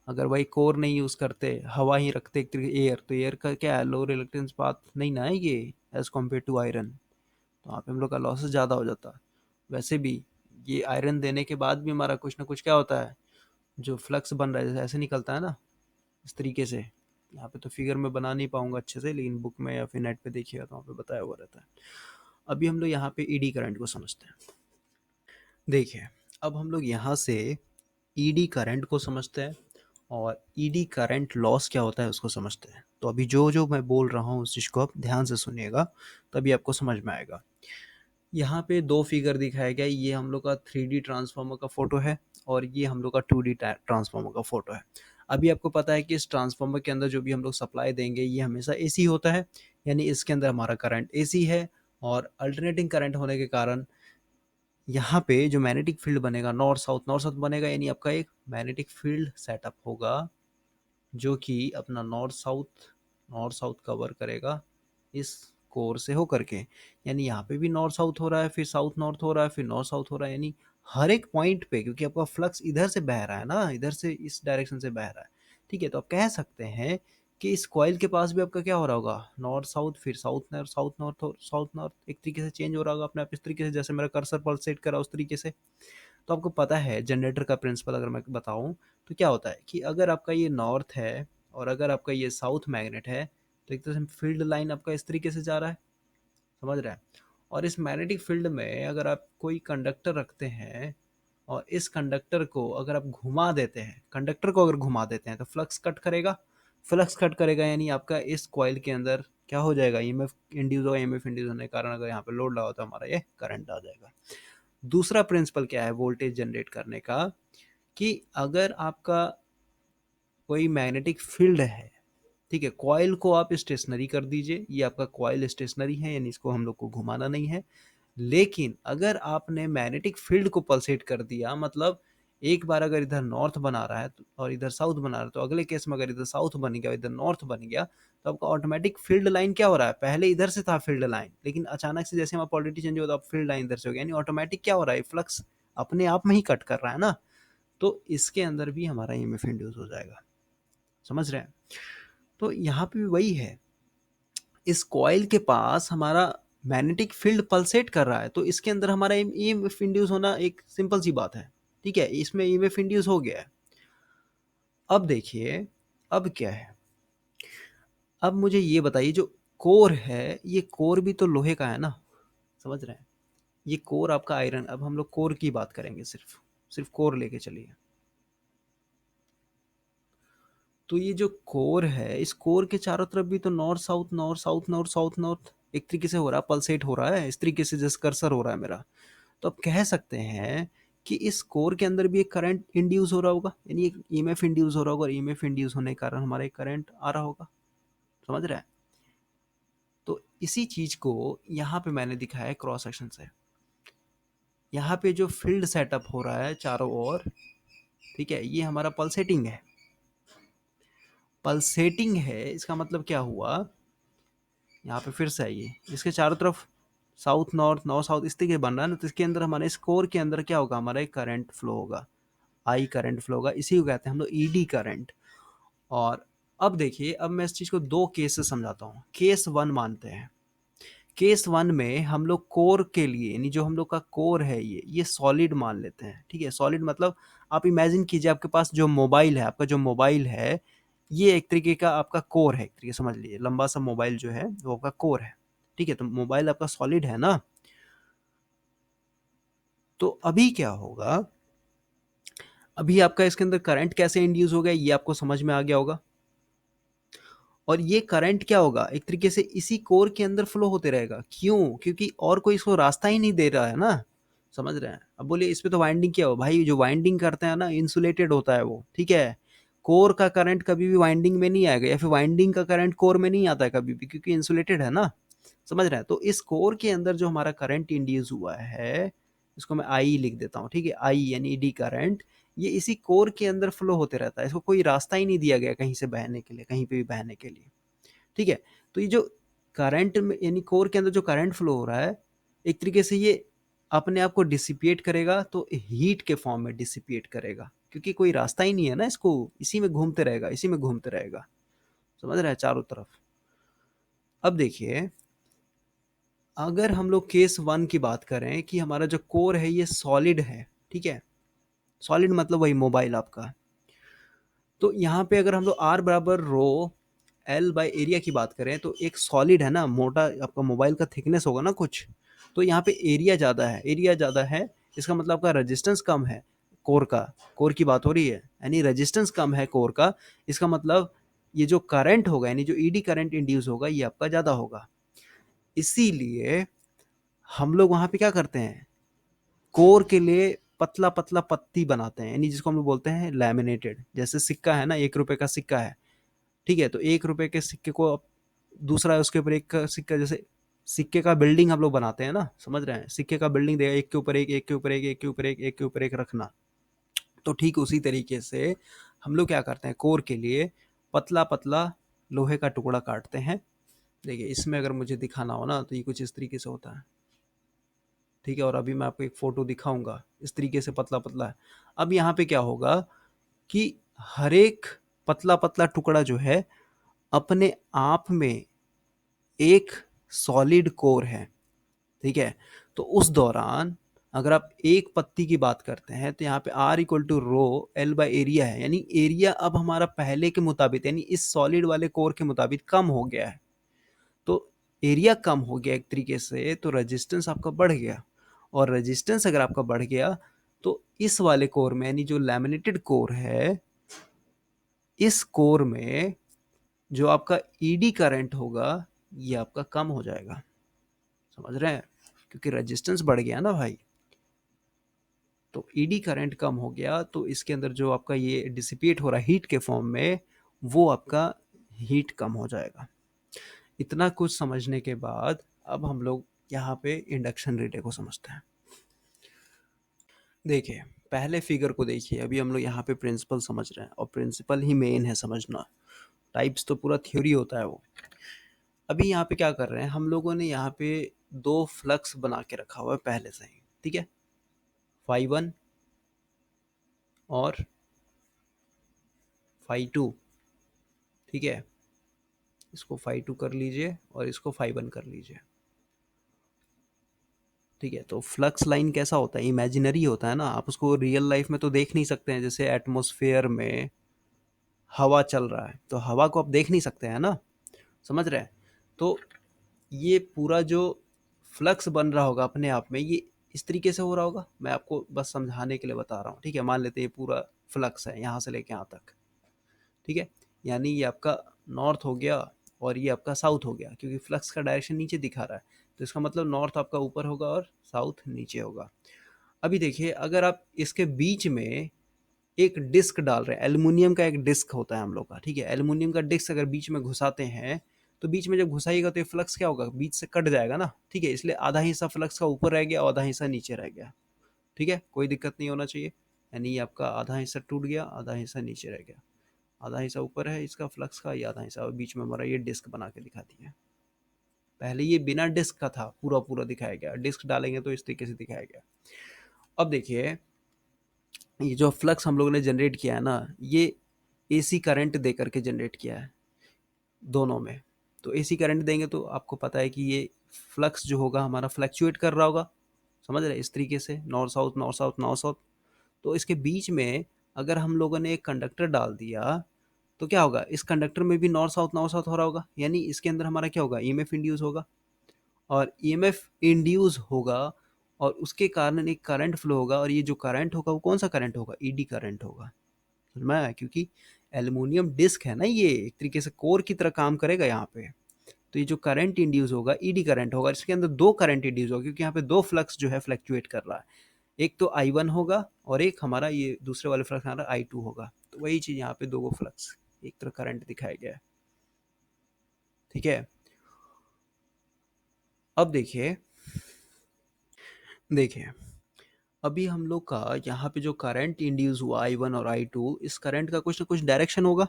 अगर भाई कोर नहीं यूज करते, हवा ही रखते एक तरीके एयर, तो एयर का क्या है, लो रिलेक्टेंस पाथ नहीं ना है ये, एज कम्पेयर टू आयरन, तो वहाँ पे हम लोग का लॉसेस ज़्यादा हो जाता। वैसे भी ये आयरन देने के बाद भी हमारा कुछ ना कुछ क्या होता है, जो फ्लक्स बन रहा है जैसे ऐसे निकलता है ना, इस तरीके से। यहाँ पे तो फिगर में बना नहीं पाऊंगा अच्छे से, लेकिन बुक में या फिर नेट पे देखिएगा तो वहाँ पे बताया हुआ रहता है। अभी हम लोग यहाँ पे ईडी करंट को समझते हैं। देखिए, अब हम लोग यहाँ से ईडी करंट को समझते हैं और ईडी करंट लॉस क्या होता है उसको समझते हैं। तो अभी जो जो मैं बोल रहा हूँ उस चीज़ को आप ध्यान से सुनिएगा, तभी आपको समझ में आएगा। यहाँ पे दो फिगर दिखाया गया है, ये हम लोग का 3D ट्रांसफार्मर का फोटो है और ये हम लोग का 2D ट्रांसफार्मर का फोटो है। अभी आपको पता है कि इस ट्रांसफार्मर के अंदर जो भी हम लोग सप्लाई देंगे ये हमेशा एसी होता है, यानी इसके अंदर हमारा करंट एसी है, और अल्टरनेटिंग करंट होने के कारण यहाँ पे जो मैग्नेटिक फील्ड बनेगा नॉर्थ साउथ बनेगा, यानी आपका एक मैग्नेटिक फील्ड सेटअप होगा जो कि अपना नॉर्थ साउथ कवर करेगा इस कोर से होकर के। यानी यहाँ पे भी नॉर्थ साउथ हो रहा है, फिर साउथ नॉर्थ हो रहा है, फिर नॉर्थ साउथ हो रहा है, यानी हर एक पॉइंट पे, क्योंकि आपका फ्लक्स इधर से बह रहा है ना, इधर से इस डायरेक्शन से बह रहा है। ठीक है, तो आप कह सकते हैं कि इस कॉइल के पास भी आपका क्या हो रहा होगा, नॉर्थ साउथ, फिर south north, south north, south north, एक तरीके से चेंज हो रहा होगा अपने आप, इस तरीके से जैसे मेरा कर्सर पल्सेट करा उस तरीके से। तो आपको पता है जनरेटर का प्रिंसिपल अगर मैं बताऊं तो क्या होता है कि अगर आपका ये नॉर्थ है और अगर आपका ये साउथ मैग्नेट है, तो एक तरह से फील्ड लाइन आपका इस तरीके से जा रहा है, समझ रहा है। और इस मैग्नेटिक फील्ड में अगर आप कोई कंडक्टर रखते हैं और इस कंडक्टर को अगर आप घुमा देते हैं, कंडक्टर को अगर घुमा देते हैं तो फ्लक्स कट करेगा, फ्लक्स कट करेगा यानी आपका इस कॉइल के अंदर क्या हो जाएगा, ईएमएफ इंड्यूस होगा, ईएमएफ इंड्यूस होने के कारण अगर यहाँ पे लोड लगा तो हमारा ये करंट आ जाएगा। दूसरा प्रिंसिपल क्या है वोल्टेज जनरेट करने का, कि अगर आपका कोई मैग्नेटिक फील्ड है, ठीक है, कॉइल को आप स्टेशनरी कर दीजिए, ये आपका कॉइल स्टेशनरी है यानी इसको हम लोग को घुमाना नहीं है। लेकिन अगर आपने मैग्नेटिक फील्ड को पल्सेट कर दिया, मतलब एक बार अगर इधर नॉर्थ बना रहा है और इधर साउथ बना रहा है, तो अगले केस में अगर इधर साउथ बन गया इधर नॉर्थ बन गया, तो आपका ऑटोमेटिक फील्ड लाइन क्या हो रहा है, पहले इधर से था फील्ड लाइन, लेकिन अचानक से जैसे हमारा पॉलिटी चेंज होता है फील्ड लाइन इधर से हो गया, यानी ऑटोमेटिक क्या हो रहा है, फ्लक्स अपने आप में ही कट कर रहा है ना। तो इसके अंदर भी हमारा ईएमएफ इंड्यूस हो जाएगा, समझ रहे हैं। तो यहाँ पे भी वही है, इस कॉइल के पास हमारा मैग्नेटिक फील्ड पल्सेट कर रहा है, तो इसके अंदर हमारा ईएमएफ इंड्यूस होना एक सिंपल सी बात है, ठीक है, इसमें ईएमएफ इंड्यूस हो गया है। अब देखिए, अब क्या है, अब मुझे ये बताइए जो कोर है, ये कोर भी तो लोहे का है ना, समझ रहे हैं, ये कोर आपका आयरन, अब हम लोग कोर की बात करेंगे, सिर्फ सिर्फ कोर लेके चलिए। तो ये जो कोर है, इस कोर के चारों तरफ भी तो north south, north south, north south, north एक तरीके से हो रहा है, पल्सेट हो रहा है इस तरीके से जैसे कर्सर हो रहा है मेरा। तो आप कह सकते हैं कि इस कोर के अंदर भी एक करंट इंड्यूस हो रहा होगा, यानी एक ईएमएफ इंड्यूस हो रहा होगा, और ईएमएफ इंड्यूस होने के कारण हमारा एक करंट आ रहा होगा, समझ रहे हैं। तो इसी चीज को यहाँ पे मैंने दिखाया है क्रॉस सेक्शन से। यहाँ पे जो फील्ड सेटअप हो रहा है चारों ओर, ठीक है, ये हमारा पल्सेटिंग है, पल्सेटिंग है, इसका मतलब क्या हुआ, यहाँ पे फिर से आइए, इसके चारों तरफ साउथ नॉर्थ, नॉर्थ साउथ इस तरीके बन रहा है ना, तो इसके अंदर हमारे स्कोर के अंदर क्या होगा, हमारा एक करंट फ्लो होगा, आई करंट फ्लो होगा, इसी को कहते हैं हम लोग ईडी करंट। और अब देखिए, अब मैं इस चीज को दो केस से समझाता हूँ। केस वन मानते हैं, केस वन में हम लोग कोर के लिए, यानी जो हम लोग का कोर है ये सॉलिड मान लेते हैं, ठीक है, सॉलिड मतलब आप इमेजिन कीजिए आपके पास जो मोबाइल है, आपका जो मोबाइल है ये एक तरीके का आपका कोर है, एक तरीके समझ लीजिए, लंबा सा मोबाइल जो है वो आपका कोर है, ठीक है, तो मोबाइल आपका सॉलिड है ना। तो अभी क्या होगा, अभी आपका इसके अंदर करंट कैसे इंड्यूस हो गया ये आपको समझ में आ गया होगा, और ये करंट क्या होगा, एक तरीके से इसी कोर के अंदर फ्लो होते रहेगा, क्यों, क्योंकि और कोई इसको रास्ता ही नहीं दे रहा है ना, समझ रहे हैं। अब बोलिए इस पे तो वाइंडिंग क्या हो भाई, जो वाइंडिंग करते हैं ना इंसुलेटेड होता है वो, ठीक है, कोर का करंट कभी भी वाइंडिंग में नहीं आएगा, या फिर वाइंडिंग का करंट कोर में नहीं आता है कभी भी, क्योंकि इंसुलेटेड है ना, समझ रहे हैं। तो इस कोर के अंदर जो हमारा करंट इंड्यूस हुआ है, इसको मैं आई लिख देता हूँ, ठीक है, आई यानी डी करंट, ये इसी कोर के अंदर फ्लो होते रहता है, इसको कोई रास्ता ही नहीं दिया गया कहीं से बहने के लिए, कहीं पे भी बहने के लिए, ठीक है। तो ये जो करंट में यानी कोर के अंदर जो करंट फ्लो हो रहा है, एक तरीके से ये अपने आप को डिसिपिएट करेगा, तो हीट के फॉर्म में डिसिपिएट करेगा, क्योंकि कोई रास्ता ही नहीं है ना, इसको इसी में घूमते रहेगा, इसी में घूमते रहेगा, समझ रहे हैं, चारों तरफ। अब देखिए, अगर हम लोग केस वन की बात करें कि हमारा जो कोर है ये सॉलिड है, ठीक है, सॉलिड मतलब वही मोबाइल आपका, तो यहाँ पे अगर हम लोग आर बराबर रो एल बाय एरिया की बात करें, तो एक सॉलिड है ना, मोटा आपका मोबाइल का थिकनेस होगा ना कुछ, तो यहाँ पे एरिया ज़्यादा है, एरिया ज़्यादा है, इसका मतलब आपका रेजिस्टेंस कम है कोर का, कोर की बात हो रही है, यानी रेजिस्टेंस कम है कोर का, इसका मतलब ये जो करंट होगा, यानी जो ईडी करंट इंड्यूस होगा ये आपका ज़्यादा होगा। इसीलिए हम लोग वहाँ पे क्या करते हैं, कोर के लिए पतला पतला पत्ती बनाते हैं, यानी जिसको हम लोग बोलते हैं लैमिनेटेड, जैसे सिक्का है ना, 1 रुपए का सिक्का है, ठीक है, तो 1 रुपए के सिक्के को दूसरा है उसके ऊपर एक का सिक्का, जैसे सिक्के का बिल्डिंग हम लोग बनाते हैं ना, समझ रहे हैं, सिक्के का बिल्डिंग देगा, एक के ऊपर एक, एक के ऊपर एक, एक के ऊपर एक, एक के ऊपर एक रखना। तो ठीक उसी तरीके से हम लोग क्या करते हैं, कोर के लिए पतला पतला लोहे का टुकड़ा काटते हैं। देखिए इसमें अगर मुझे दिखाना हो ना, तो ये कुछ इस तरीके से होता है, ठीक है, और अभी मैं आपको एक फोटो दिखाऊंगा, इस तरीके से पतला पतला है। अब यहाँ पे क्या होगा कि हर एक पतला पतला टुकड़ा जो है अपने आप में एक सॉलिड कोर है, ठीक है। तो उस दौरान अगर आप एक पत्ती की बात करते हैं तो यहाँ पे R equal to rho l by area है, यानी एरिया अब हमारा पहले के मुताबिक यानी इस सॉलिड वाले कोर के मुताबिक कम हो गया है। तो एरिया कम हो गया एक तरीके से, तो रेजिस्टेंस आपका बढ़ गया, और रेजिस्टेंस अगर आपका बढ़ गया तो इस वाले कोर में यानी जो लैमिनेटेड कोर है, इस कोर में जो आपका ईडी करंट होगा ये आपका कम हो जाएगा। समझ रहे हैं, क्योंकि रेजिस्टेंस बढ़ गया ना भाई, तो ईडी करंट कम हो गया, तो इसके अंदर जो आपका ये डिसिपेट हो रहा है हीट के फॉर्म में, वो आपका हीट कम हो जाएगा। इतना कुछ समझने के बाद अब हम लोग यहाँ पे इंडक्शन रिले को समझते हैं। देखिए, पहले फिगर को देखिए, अभी हम लोग यहाँ पे प्रिंसिपल समझ रहे हैं, और प्रिंसिपल ही मेन है समझना, टाइप्स तो पूरा थ्योरी होता है वो। अभी यहाँ पे क्या कर रहे हैं हम लोगों ने, यहाँ पे दो फ्लक्स बना के रखा हुआ है पहले से ही, ठीक है, फाई वन और फाई टू, ठीक है। इसको फाई टू कर लीजिए और इसको फाई वन कर लीजिए, ठीक है। तो फ्लक्स लाइन कैसा होता है, इमेजिनरी होता है ना, आप उसको रियल लाइफ में तो देख नहीं सकते हैं। जैसे एटमॉस्फेयर में हवा चल रहा है तो हवा को आप देख नहीं सकते हैं ना, समझ रहे हैं। तो ये पूरा जो फ्लक्स बन रहा होगा अपने आप में, ये इस तरीके से हो रहा होगा। मैं आपको बस समझाने के लिए बता रहा हूँ, ठीक है। मान लेते हैं ये पूरा फ्लक्स है यहाँ से लेके यहाँ तक, ठीक है। यानी ये आपका नॉर्थ हो गया और ये आपका साउथ हो गया, क्योंकि फ्लक्स का डायरेक्शन नीचे दिखा रहा है, तो इसका मतलब नॉर्थ आपका ऊपर होगा और साउथ नीचे होगा। अभी देखिए, अगर आप इसके बीच में एक डिस्क डाल रहे हैं, एल्युमिनियम का एक डिस्क होता है हम लोग का, ठीक है। एल्युमिनियम का डिस्क अगर बीच में घुसाते हैं तो बीच में जब घुसाइएगा तो ये फ्लक्स क्या होगा, बीच से कट जाएगा ना, ठीक है। इसलिए आधा हिस्सा फ्लक्स का ऊपर रह गया, आधा हिस्सा नीचे रह गया, ठीक है। कोई दिक्कत नहीं होना चाहिए, यानी ये आपका आधा हिस्सा टूट गया, आधा हिस्सा नीचे रह गया, आधा हिस्सा ऊपर है इसका फ्लक्स का, ये आधा हिस्सा बीच में हमारा ये डिस्क बना के दिखा दिया। पहले ये बिना डिस्क का था, पूरा पूरा दिखाया गया, डिस्क डालेंगे तो इस तरीके से दिखाया गया। अब देखिए, ये जो फ्लक्स हम लोगों ने जनरेट किया है ना, ये एसी करंट दे करके जनरेट किया है दोनों में। तो एसी करंट देंगे तो आपको पता है कि ये फ्लक्स जो होगा हमारा फ्लक्चुएट कर रहा होगा, समझ रहे हैं, इस तरीके से north south north south north south. तो इसके बीच में अगर हम लोगों ने एक कंडक्टर डाल दिया तो क्या होगा, इस कंडक्टर में भी नॉर्थ साउथ हो रहा होगा, यानी इसके अंदर हमारा क्या होगा, ईएमएफ इंड्यूस होगा, और ईएमएफ इंड्यूस होगा और उसके कारण एक करंट फ्लो होगा, और ये जो करंट होगा वो कौन सा करंट होगा, ईडी करंट होगा। समझ में आया, क्योंकि एल्युमिनियम डिस्क है ना, ये एक तरीके से कोर की तरह काम करेगा यहाँ पे। तो ये जो करंट इंड्यूस होगा ईडी करंट होगा, इसके अंदर दो करंट इंड्यूस होगा, क्योंकि यहाँ पे दो फ्लक्स जो है फ्लक्चुएट कर रहा है, एक तो आई वन होगा और एक हमारा ये दूसरे वाले फ्लक्स हमारा आई टू होगा। तो वही चीज़ यहाँ पे दो फ्लक्स एक तरह करंट दिखाया गया है, ठीक है। अब देखिए, देखिए अभी हम लोग का यहाँ पे जो करंट इंड्यूस हुआ आई वन और आई टू, इस करंट का कुछ ना कुछ डायरेक्शन होगा,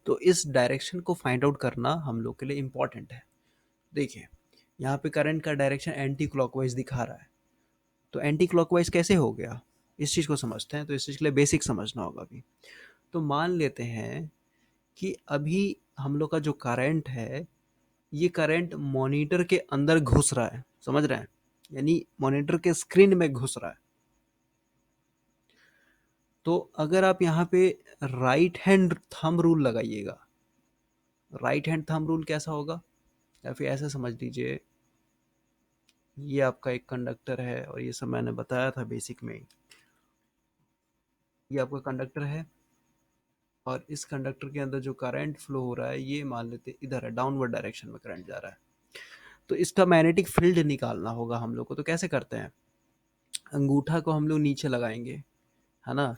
तो इस डायरेक्शन को फाइंड आउट करना हम लोग के लिए इम्पॉर्टेंट है। देखिए, यहाँ पे करंट का डायरेक्शन एंटी क्लॉकवाइज दिखा रहा है, तो एंटी क्लॉकवाइज कैसे हो गया, इस चीज़ को समझते हैं। तो इस चीज़ के लिए बेसिक समझना होगा अभी। तो मान लेते हैं कि अभी हम लोग का जो करंट है, ये करंट मॉनिटर के अंदर घुस रहा है, समझ रहे हैं, यानी मॉनिटर के स्क्रीन में घुस रहा है। तो अगर आप यहाँ पे राइट हैंड थंब रूल लगाइएगा, राइट हैंड थंब रूल कैसा होगा, या फिर ऐसे समझ लीजिए, ये आपका एक कंडक्टर है और ये सब मैंने बताया था बेसिक में ही। ये आपका कंडक्टर है और इस कंडक्टर के अंदर जो करंट फ्लो हो रहा है, ये मान लेते इधर है, डाउनवर्ड डायरेक्शन में करंट जा रहा है। तो इसका मैग्नेटिक फील्ड निकालना होगा हम लोग को। तो कैसे करते हैं, अंगूठा को हम लोग नीचे लगाएंगे, है ना,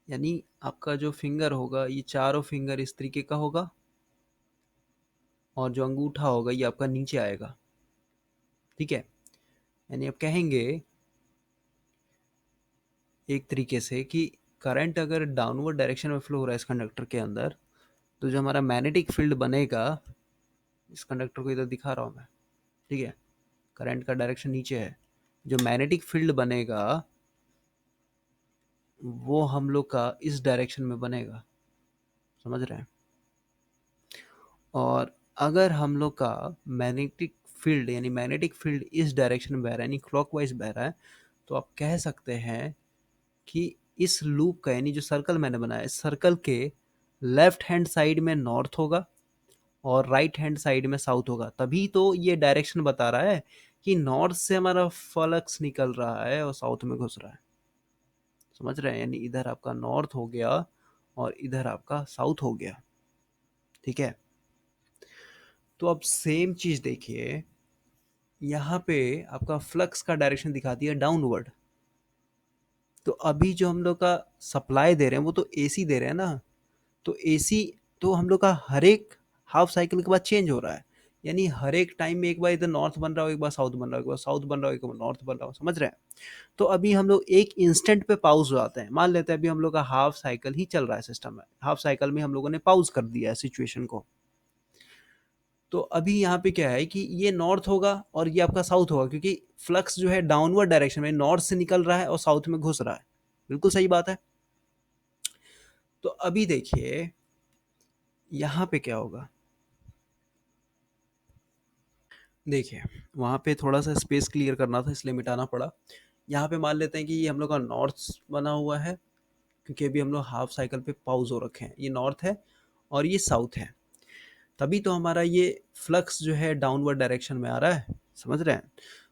यानी आपका जो फिंगर होगा ये चारों फिंगर इस तरीके का होगा, और जो अंगूठा होगा ये आपका नीचे आएगा, ठीक है। यानी आप कहेंगे एक तरीके से कि करंट अगर डाउनवर्ड डायरेक्शन में फ्लो हो रहा है इस कंडक्टर के अंदर, तो जो हमारा मैग्नेटिक फील्ड बनेगा, इस कंडक्टर को इधर दिखा रहा हूँ मैं, ठीक है, करंट का डायरेक्शन नीचे है, जो मैग्नेटिक फील्ड बनेगा वो हम लोग का इस डायरेक्शन में बनेगा, समझ रहे हैं। और अगर हम लोग का मैग्नेटिक फील्ड यानी मैग्नेटिक फील्ड इस डायरेक्शन में बह रहा है यानी क्लॉकवाइज बह रहा है, तो आप कह सकते हैं कि इस लूप का यानी जो सर्कल मैंने बनाया है, इस सर्कल के लेफ्ट हैंड साइड में नॉर्थ होगा और राइट हैंड साइड में साउथ होगा। तभी तो ये डायरेक्शन बता रहा है कि नॉर्थ से हमारा फ्लक्स निकल रहा है और साउथ में घुस रहा है। समझ रहे हैं? यानी इधर आपका नॉर्थ हो गया और इधर आपका साउथ हो गया। ठीक है, तो अब सेम चीज देखिए, यहाँ पे आपका फ्लक्स का डायरेक्शन दिखा दिया डाउनवर्ड। तो अभी जो हम लोग का सप्लाई दे रहे हैं वो तो एसी दे रहे हैं ना, तो एसी तो हम लोग का हर एक हाफ साइकिल के बाद चेंज हो रहा है। यानी हर एक टाइम में एक बार इधर नॉर्थ बन रहा हो, एक बार साउथ बन रहा हो, एक बार साउथ बन रहा हो, एक बार नॉर्थ बन रहा हो। समझ रहे हैं? तो अभी हम लोग एक इंस्टेंट पे पॉज हो जाते हैं। मान लेते हैं अभी हम लोग का हाफ साइकिल ही चल रहा है सिस्टम में, हाफ साइकिल में हम लोगों ने पॉज कर दिया है सिचुएशन को। तो अभी यहाँ पे क्या है कि ये नॉर्थ होगा और ये आपका साउथ होगा, क्योंकि फ्लक्स जो है डाउनवर्ड डायरेक्शन में नॉर्थ से निकल रहा है और साउथ में घुस रहा है। बिल्कुल सही बात है। तो अभी देखिए यहाँ पे क्या होगा। देखिए, वहाँ पे थोड़ा सा स्पेस क्लियर करना था इसलिए मिटाना पड़ा। यहाँ पे मान लेते हैं कि ये हम लोग का नॉर्थ बना हुआ है, क्योंकि अभी हम लोग हाफ साइकिल पे पॉज हो रखे हैं। ये नॉर्थ है और ये साउथ है। तभी तो हमारा ये फ्लक्स जो है डाउनवर्ड डायरेक्शन में आ रहा है। समझ रहे हैं?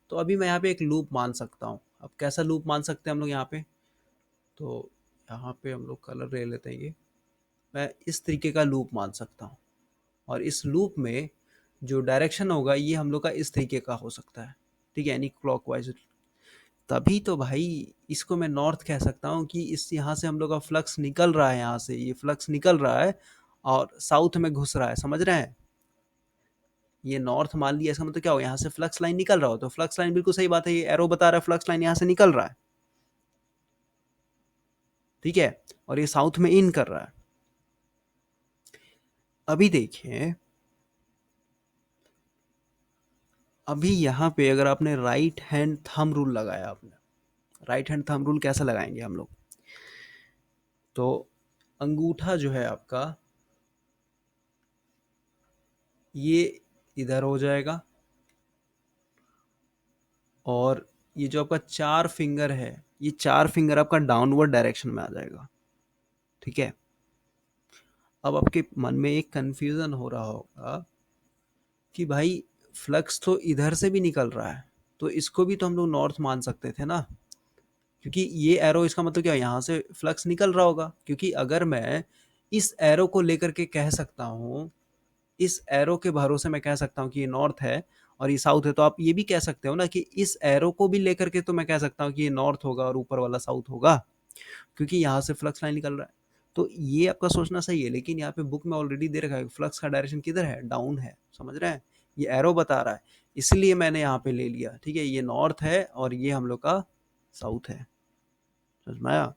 तो अभी मैं यहाँ पे एक लूप मान सकता हूँ। अब कैसा लूप मान सकते हैं हम लोग यहाँ पे? तो यहाँ पे हम लोग कलर ले लेते हैं। ये मैं इस तरीके का लूप मान सकता हूँ, और इस लूप में जो डायरेक्शन होगा ये हम लोग का इस तरीके का हो सकता है। ठीक है, यानी क्लॉकवाइज। तभी तो भाई इसको मैं नॉर्थ कह सकता हूँ कि इस यहाँ से हम लोग का फ्लक्स निकल रहा है, यहाँ से ये फ्लक्स निकल रहा है और साउथ में घुस रहा है। समझ रहे हैं? ये नॉर्थ मान लिया, इसका मतलब क्या हो, यहाँ से फ्लक्स लाइन निकल रहा हो, तो फ्लक्स लाइन बिल्कुल सही बात है, ये एरो बता रहा है फ्लक्स लाइन यहाँ से निकल रहा है। ठीक है, और ये साउथ में इन कर रहा है। अभी देखिए, अभी यहाँ पे अगर आपने राइट हैंड थंब रूल लगाया, आपने राइट हैंड थंब रूल कैसे लगाएंगे हम लोग? तो अंगूठा जो है आपका ये इधर हो जाएगा, और ये जो आपका चार फिंगर है, ये चार फिंगर आपका डाउनवर्ड डायरेक्शन में आ जाएगा। ठीक है, अब आपके मन में एक कंफ्यूजन हो रहा होगा कि भाई फ्लक्स तो इधर से भी निकल रहा है, तो इसको भी तो हम लोग नॉर्थ मान सकते थे ना, क्योंकि ये एरो इसका मतलब क्या है, यहाँ से फ्लक्स निकल रहा होगा। क्योंकि अगर मैं इस एरो को लेकर के कह सकता हूँ, इस एरो के भरोसे मैं कह सकता हूँ कि ये नॉर्थ है और ये साउथ है, तो आप ये भी कह सकते हो ना कि इस एरो को भी लेकर के तो मैं कह सकता हूँ कि ये नॉर्थ होगा और ऊपर वाला साउथ होगा, क्योंकि यहाँ से फ्लक्स लाइन निकल रहा है। तो ये आपका सोचना सही है, लेकिन यहाँ पे बुक में ऑलरेडी दे रखा है फ्लक्स का डायरेक्शन किधर है, डाउन है। समझ रहे हैं? ये एरो बता रहा है, इसलिए मैंने यहाँ पे ले लिया। ठीक है, ये नॉर्थ है और ये हम लोग का साउथ है। समझ में आया?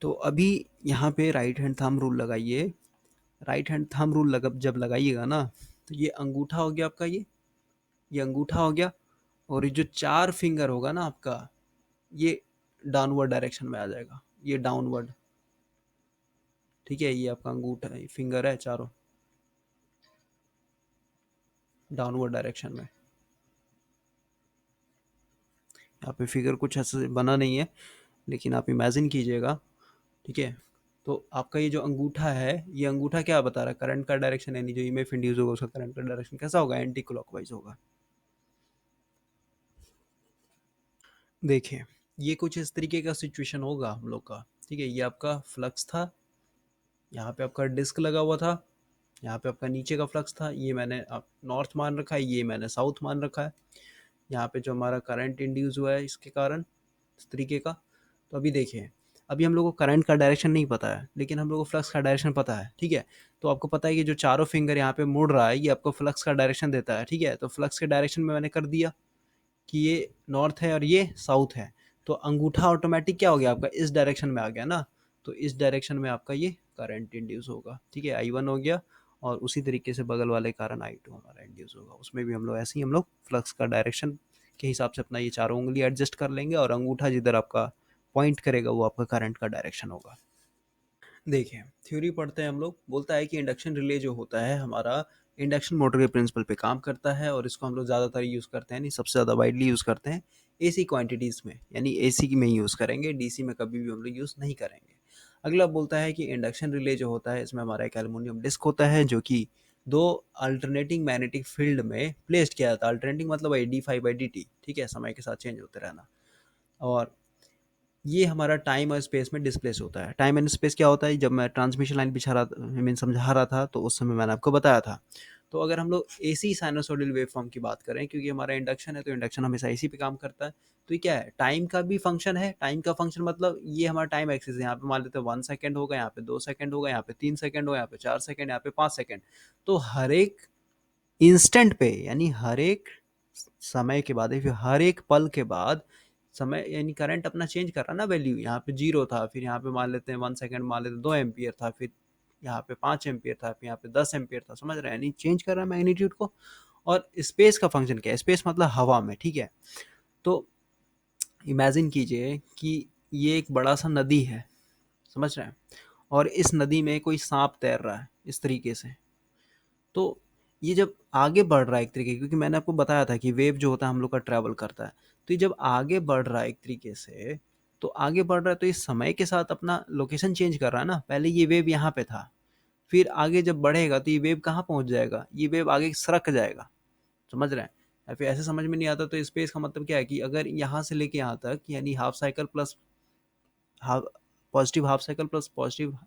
तो अभी यहाँ पे राइट हैंड थंब रूल लगाइए। राइट हैंड थंब रूल जब लगाइएगा ना, तो ये अंगूठा हो गया आपका, ये अंगूठा हो गया, और ये जो चार फिंगर होगा ना आपका, ये डाउनवर्ड डायरेक्शन में आ जाएगा, ये डाउनवर्ड। ठीक है, ये आपका अंगूठा फिंगर है चारों डाउनवर्ड डायरेक्शन में। यहाँ पे फिगर कुछ ऐसे बना नहीं है, लेकिन आप इमेजिन कीजिएगा। ठीक है, तो आपका ये जो अंगूठा है, ये अंगूठा क्या बता रहा है, करंट का डायरेक्शन, यानी जो ईएमएफ इंड्यूस होगा उसका करंट का डायरेक्शन कैसा होगा, एंटी क्लॉकवाइज होगा। देखिए, ये कुछ इस तरीके का सिचुएशन होगा हम लोग का। ठीक है, ये आपका फ्लक्स था, यहाँ पे आपका डिस्क लगा हुआ था, यहाँ पे आपका नीचे का फ्लक्स था, ये मैंने आप नॉर्थ मान रखा है, ये मैंने साउथ मान रखा है। यहाँ पे जो हमारा करंट इंड्यूस हुआ है इसके कारण, इस तरीके का। तो अभी देखिए, अभी हम लोग को करंट का डायरेक्शन नहीं पता है, लेकिन हम लोग को फ्लक्स का डायरेक्शन पता है। ठीक है, तो आपको पता है कि जो चारों फिंगर यहाँ पे मुड़ रहा है, ये आपको फ्लक्स का डायरेक्शन देता है। ठीक है, तो फ्लक्स के डायरेक्शन में मैंने कर दिया कि ये नॉर्थ है और ये साउथ है, तो अंगूठा ऑटोमेटिक क्या हो गया आपका, इस डायरेक्शन में आ गया ना, तो इस डायरेक्शन में आपका ये करंट इंड्यूस होगा। ठीक है, I1 हो गया, और उसी तरीके से बगल वाले कारण I2 हमारा इंड्यूस होगा। उसमें भी हम लोग ऐसे ही हम लोग फ्लक्स का डायरेक्शन के हिसाब से अपना ये चारों उंगली एडजस्ट कर लेंगे, और अंगूठा जिधर आपका पॉइंट करेगा वो आपका करंट का डायरेक्शन होगा। देखिए, थ्योरी पढ़ते हैं हम लोग, बोलता है कि इंडक्शन रिले जो होता है हमारा, इंडक्शन मोटर के प्रिंसिपल पे काम करता है और इसको हम लोग ज़्यादातर यूज़ करते हैं, नहीं सबसे ज़्यादा वाइडली यूज़ करते हैं एसी क्वांटिटीज़ में, यानी एसी में ही यूज़ करेंगे, डीसी में कभी भी हम लोग यूज़ नहीं करेंगे। अगला बोलता है कि इंडक्शन रिले जो होता है इसमें हमारा एक एल्युमिनियम डिस्क होता है जो कि दो अल्टरनेटिंग मैग्नेटिक फील्ड में प्लेस्ड किया जाता है। अल्टरनेटिंग मतलब वही d phi by d t, ठीक है, समय के साथ चेंज होते रहना। और ये हमारा टाइम और स्पेस में डिस्प्लेस होता है। टाइम एंड स्पेस क्या होता है, जब मैं ट्रांसमिशन लाइन बिछा रहा था, I mean समझा रहा था, तो उस समय मैंने आपको बताया था। तो अगर हम लोग एसी साइनसोइडल वेव फॉर्म की बात करें, क्योंकि हमारा इंडक्शन है तो इंडक्शन हमेशा एसी पे काम करता है, तो ये क्या है, टाइम का भी फंक्शन है। टाइम का फंक्शन मतलब ये हमारा टाइम एक्सिस है। यहाँ पे मान लेते हैं 1 सेकंड होगा, यहाँ पे 2 सेकंड होगा, यहाँ पे 3 सेकंड होगा, यहाँ पे 4 सेकंड, यहाँ पे 5 सेकंड। तो हर एक इंस्टेंट पे, यानी हर एक समय के बाद, फिर हर एक पल के बाद समय, यानी करंट अपना चेंज कर रहा ना, वैल्यू यहाँ पे 0 था, फिर यहाँ पे मान लेते हैं 1 सेकंड, मान लेते हैं 2 एम्पियर था, फिर यहाँ पे 5 एम्पियर था, फिर यहाँ पे 10 एम्पियर था, समझ रहे हैं, यानी चेंज कर रहा है मैग्नीट्यूड को। और स्पेस का फंक्शन क्या है, स्पेस मतलब हवा में, ठीक है। तो इमेजिन कीजिए कि ये एक बड़ा सा नदी है, समझ रहे हैं, और इस नदी में कोई सांप तैर रहा है इस तरीके से। तो ये जब आगे बढ़ रहा है एक तरीके, क्योंकि मैंने आपको बताया था कि वेव जो होता है हम लोग का ट्रैवल करता है, तो ये जब आगे बढ़ रहा है एक तरीके से, तो आगे बढ़ रहा है तो ये समय के साथ अपना लोकेशन चेंज कर रहा है ना। पहले ये वेव यहाँ पे था, फिर आगे जब बढ़ेगा तो ये वेव कहाँ पहुंच जाएगा, ये वेव आगे सरक जाएगा, समझ रहे हैं। या फिर ऐसे समझ में नहीं आता तो स्पेस का मतलब क्या है कि अगर यहाँ से लेके यहाँ तक, यानी half cycle plus half, positive half cycle plus positive,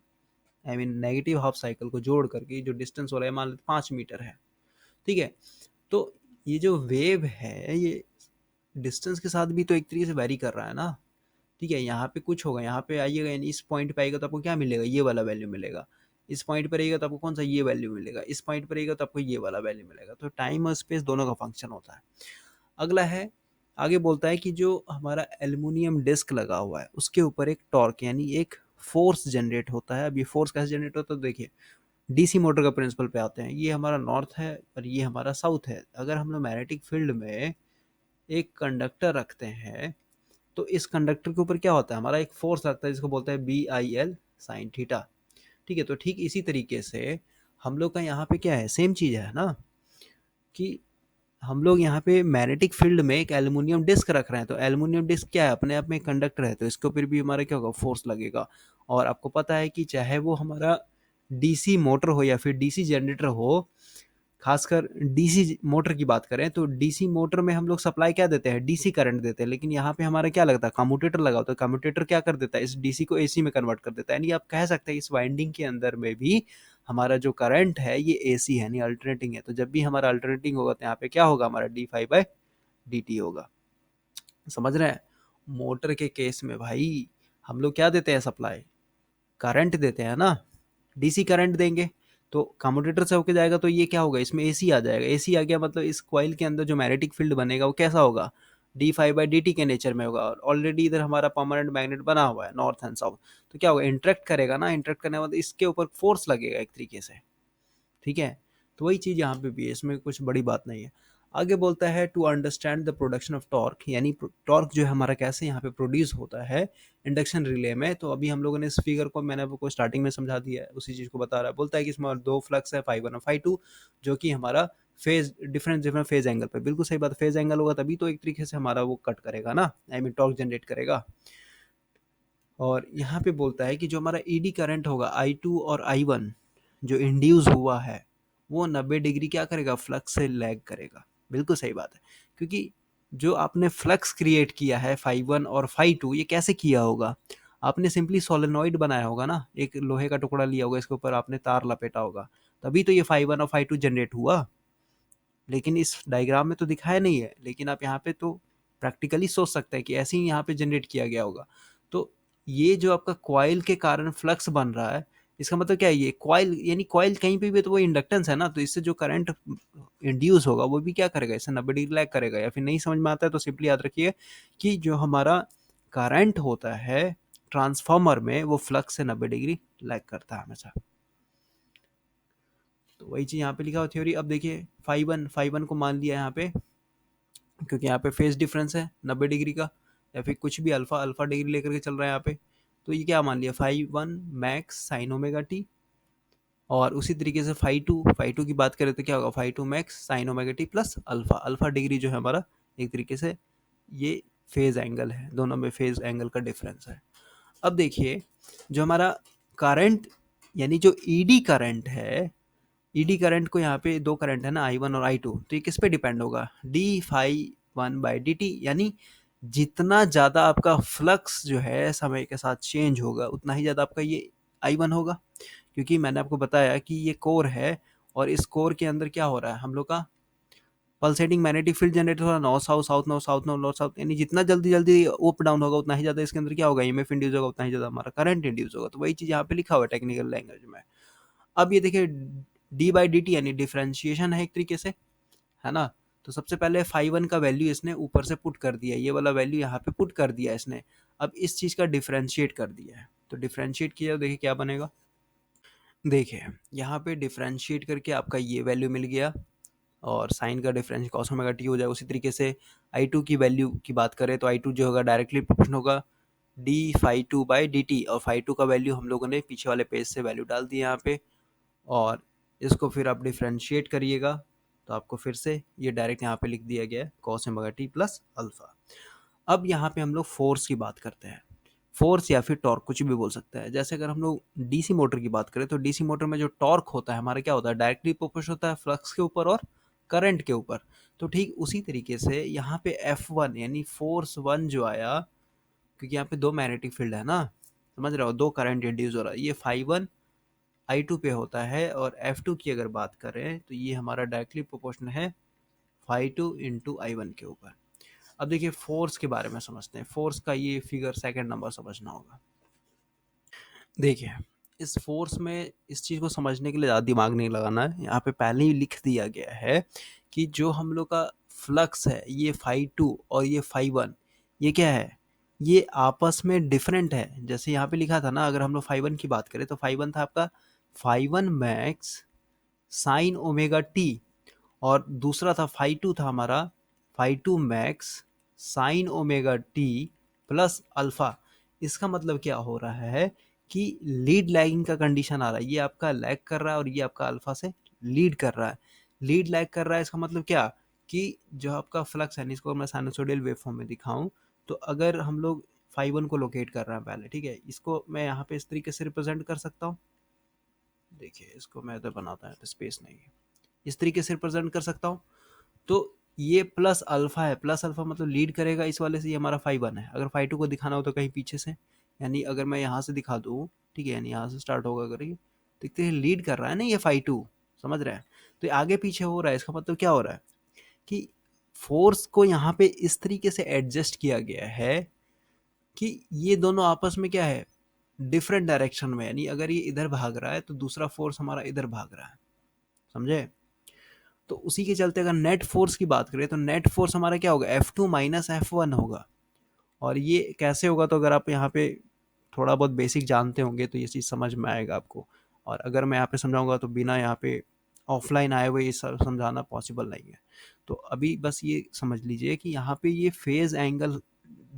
negative half cycle को जोड़ करके जो डिस्टेंस हो रहा है, मान लेते 5 मीटर है, ठीक है। तो ये जो वेव है ये डिस्टेंस के साथ भी तो एक तरीके से वैरी कर रहा है ना, ठीक है। यहाँ पे कुछ होगा, यहाँ पे आइएगा, यानी इस पॉइंट पे आएगा तो आपको क्या मिलेगा, ये वाला वैल्यू मिलेगा। इस पॉइंट पर रहेगा तो आपको कौन सा, ये वैल्यू मिलेगा। इस पॉइंट पर रहेगा तो आपको ये वाला वैल्यू मिलेगा। तो टाइम और स्पेस दोनों का फंक्शन होता है। अगला है, आगे बोलता है कि जो हमारा एल्युमिनियम डिस्क लगा हुआ है उसके ऊपर एक टॉर्क, यानी एक फोर्स जनरेट होता है। अब ये फोर्स कैसे जनरेट होता है, तो देखिए डीसी मोटर का प्रिंसिपल पे आते हैं। ये हमारा नॉर्थ है और ये हमारा साउथ है। अगर हम लोग मैग्नेटिक फील्ड में एक कंडक्टर रखते हैं तो इस कंडक्टर के ऊपर क्या होता है, हमारा एक फोर्स लगता है जिसको बोलते हैं B I L sine theta, ठीक है। तो ठीक इसी तरीके से हम लोग का यहाँ पे क्या है, सेम चीज़ है ना, कि हम लोग यहाँ पे मैग्नेटिक फील्ड में एक एल्युमिनियम डिस्क रख रहे हैं। तो एल्युमिनियम डिस्क क्या है, अपने आप में कंडक्टर है, तो इसके ऊपर भी हमारा क्या होगा, फोर्स लगेगा। और आपको पता है कि चाहे वो हमारा डीसी मोटर हो या फिर डीसी जनरेटर हो, खासकर डीसी मोटर की बात करें तो डीसी मोटर में हम लोग सप्लाई क्या देते हैं, डीसी करंट देते हैं। लेकिन यहाँ पे हमारा क्या लगता है, कम्यूटेटर लगा होता है। कम्यूटेटर क्या कर देता है, इस डीसी को एसी में कन्वर्ट कर देता है। यानी आप कह सकते हैं इस वाइंडिंग के अंदर में भी हमारा जो करंट है ये एसी है, यानी अल्टरनेटिंग है। तो जब भी हमारा अल्टरनेटिंग होगा तो यहाँ पे क्या होगा, हमारा D five by d T होगा, समझ रहे हैं। मोटर के केस में भाई हम लोग क्या देते हैं, सप्लाई करंट देते हैं ना, डीसी करंट देंगे तो कम्यूटेटर से होके जाएगा, तो ये क्या होगा, इसमें एसी आ जाएगा। एसी आ गया मतलब इस कॉइल के अंदर जो मैग्नेटिक फील्ड बनेगा वो कैसा होगा, D five by d T के नेचर में होगा। और ऑलरेडी इधर हमारा परमानेंट मैग्नेट बना हुआ है नॉर्थ एंड साउथ, तो क्या होगा, इंटरेक्ट करेगा ना। इंटरेक्ट करने के बाद इसके ऊपर फोर्स लगेगा एक तरीके से, ठीक है। तो वही चीज़ यहाँ पे भी है, इसमें कुछ बड़ी बात नहीं है। आगे बोलता है to understand the production of torque, यानी टॉर्क जो है हमारा कैसे यहाँ पे प्रोड्यूस होता है इंडक्शन रिले में। तो अभी हम लोगों ने इस फिगर को, मैंने आपको स्टार्टिंग में समझा दिया है, उसी चीज़ को बता रहा है। बोलता है कि इसमें दो फ्लक्स है, फाई वन और फाई टू, जो कि हमारा phase different different phase angle पे, बिल्कुल सही बात, फेज एंगल होगा तभी तो एक तरीके से हमारा वो कट करेगा ना, आई मीन टॉर्क जनरेट करेगा। और यहाँ पे बोलता है कि जो हमारा ईडी करंट होगा आई टू और आई वन जो इंड्यूस हुआ है, वो 90 डिग्री क्या करेगा, फ्लक्स से लैग करेगा। बिल्कुल सही बात है, क्योंकि जो आपने फ्लक्स क्रिएट किया है फाई वन और फाई टू, ये कैसे किया होगा, आपने सिंपली सोलेनॉइड बनाया होगा ना, एक लोहे का टुकड़ा लिया होगा, इसके ऊपर आपने तार लपेटा होगा, तभी तो ये फाई वन और फाई टू जनरेट हुआ। लेकिन इस डायग्राम में तो दिखाया नहीं है, लेकिन आप यहाँ पे तो प्रैक्टिकली सोच सकते हैं कि ऐसे ही यहाँ पे जनरेट किया गया होगा। तो ये जो आपका कॉइल के कारण फ्लक्स बन रहा है, इसका मतलब क्या है, ये कॉइल, यानी कॉइल कहीं पे भी तो वो इंडक्टेंस है ना, तो इससे जो करंट इंड्यूस होगा वो भी क्या करेगा, इससे 90 डिग्री लैग करेगा। या फिर नहीं समझ में आता है तो सिंपली याद रखिए कि जो हमारा करंट होता है ट्रांसफॉर्मर में, वो फ्लक्स से 90 डिग्री लैग करता है हमेशा। तो वही चीज़ यहाँ पे लिखा हुआ थ्योरी। अब देखिए फाई वन को मान लिया यहाँ पे, क्योंकि यहाँ पे फेज डिफरेंस है 90 डिग्री का, या फिर कुछ भी अल्फा अल्फा डिग्री लेकर के चल रहा है यहाँ पे। तो ये क्या मान लिया, phi one max sine omega t. और उसी तरीके से फाई टू की बात करें तो क्या होगा, phi two max sine omega t plus alpha. Alpha degree जो है हमारा एक तरीके से ये फेज एंगल है, दोनों में फेज एंगल का डिफरेंस है। अब देखिए जो हमारा करंट यानी जो ईडी करंट है, ईडी करंट को यहाँ पे दो करंट है ना, आई वन और आई टू, तो ये किस पे डिपेंड होगा, d phi one by d t. यानी जितना ज़्यादा आपका फ्लक्स जो है समय के साथ चेंज होगा उतना ही ज़्यादा आपका ये आई वन होगा। क्योंकि मैंने आपको बताया कि ये कोर है और इस कोर के अंदर क्या हो रहा है, हम लोग का पल्सेटिंग मैग्नेटिक फील्ड जनरेट हो रहा है, north south south north south north north south. यानी जितना जल्दी जल्दी अप डाउन होगा उतना ही ज़्यादा इसके अंदर क्या होगा, ईएमएफ इंड्यूस होगा, उतना ही ज़्यादा हमारा करंट इंड्यूस होगा। तो वही चीज़ यहाँ पे लिखा हुआ है टेक्निकल लैंग्वेज में। अब ये देखिए डी बाई डी टी यानी डिफ्रेंशिएशन है एक तरीके से, है ना। तो सबसे पहले फाई वन का वैल्यू इसने ऊपर से पुट कर दिया, ये वाला वैल्यू यहाँ पे पुट कर दिया इसने। अब इस चीज़ का डिफ्रेंशिएट कर दिया है, तो डिफ्रेंशिएट किया, देखिए क्या बनेगा। देखिए यहाँ पे डिफ्रेंशिएट करके आपका ये वैल्यू मिल गया और साइन का डिफरेंस कॉस ओमेगा टी हो जाएगा। उसी तरीके से आई टू की वैल्यू की बात करें तो आई टू जो होगा डायरेक्टली प्रोपोर्शनल होगा d phi two by d t. और फाई टू का वैल्यू हम लोगों ने पीछे वाले पेज से वैल्यू डाल दी यहाँ पे, और इसको फिर आप डिफ्रेंशिएट करिएगा तो आपको फिर से ये डायरेक्ट यहाँ पे लिख दिया गया है cos omega t plus alpha. अब यहाँ पे हम लोग फोर्स की बात करते हैं, फोर्स या फिर टॉर्क कुछ भी बोल सकता है। जैसे अगर हम लोग डीसी मोटर की बात करें तो डीसी मोटर में जो टॉर्क होता है हमारा क्या होता है, डायरेक्टली प्रोपोर्शनल होता है फ्लक्स के ऊपर और करंट के ऊपर। तो ठीक उसी तरीके से यहाँ पे F1 यानी फोर्स वन जो आया, क्योंकि यहाँ पे दो मैग्नेटिक फील्ड है ना, समझ रहे हो, दो करंट इंड्यूस हो रहा है, ये फाई वन आई टू पे होता है। और F2 की अगर बात करें तो ये हमारा डायरेक्टली प्रोपोर्शनल है phi two into I one के ऊपर। अब देखिए फोर्स के बारे में समझते हैं, फोर्स का ये फिगर सेकंड नंबर समझना होगा। देखिए इस फोर्स में इस चीज़ को समझने के लिए ज़्यादा दिमाग नहीं लगाना है, यहाँ पे पहले ही लिख दिया गया है कि जो हम लोग का फ्लक्स है ये फाई टू और ये फाई वन, ये क्या है, ये आपस में डिफरेंट है। जैसे यहाँ पे लिखा था ना, अगर हम लोग फाई वन की बात करें तो फाई वन था आपका phi one max sine omega t, और दूसरा था फाई टू था हमारा phi two max sine omega t plus alpha. इसका मतलब क्या हो रहा है कि लीड लैगिंग का कंडीशन आ रहा है, ये आपका लैग कर रहा है और ये आपका अल्फा से लीड कर रहा है। लीड लैग कर रहा है इसका मतलब क्या, कि जो आपका फ्लक्स है, इसको मैं साइनसोइडल वेवफॉर्म में दिखाऊं तो अगर हम लोग फाई वन को लोकेट कर रहे हैं पहले, ठीक है, इसको मैं यहाँ पे इस तरीके से रिप्रेजेंट कर सकता हूँ। देखिए इसको मैं इधर बनाता है तो स्पेस नहीं है, इस तरीके से रिप्रेजेंट कर सकता हूँ। तो ये प्लस अल्फा है, प्लस अल्फा मतलब लीड करेगा इस वाले से, ये हमारा फाई वन है। अगर फाई टू को दिखाना हो तो कहीं पीछे से, यानी अगर मैं यहाँ से दिखा दूँ, ठीक है, यानी यहाँ से स्टार्ट होगा, अगर ये देखते हैं लीड कर रहा है ना ये फाई टू, समझ रहे हैं, तो ये आगे पीछे हो रहा है। इसका मतलब क्या हो रहा है कि फोर्स को यहाँ पे इस तरीके से एडजस्ट किया गया है कि ये दोनों आपस में क्या है, डिफरेंट डायरेक्शन में। यानी अगर ये इधर भाग रहा है तो दूसरा फोर्स हमारा इधर भाग रहा है, समझे। तो उसी के चलते अगर नेट फोर्स की बात करें तो नेट फोर्स हमारा क्या होगा, F two minus F one होगा। और ये कैसे होगा, तो अगर आप यहाँ पे थोड़ा बहुत बेसिक जानते होंगे तो ये चीज़ समझ में आएगा आपको। और अगर मैं यहाँ पे समझाऊंगा तो बिना यहाँ पे ऑफलाइन आए हुए ये समझाना पॉसिबल नहीं है। तो अभी बस ये समझ लीजिए कि यहाँ पे ये फेज एंगल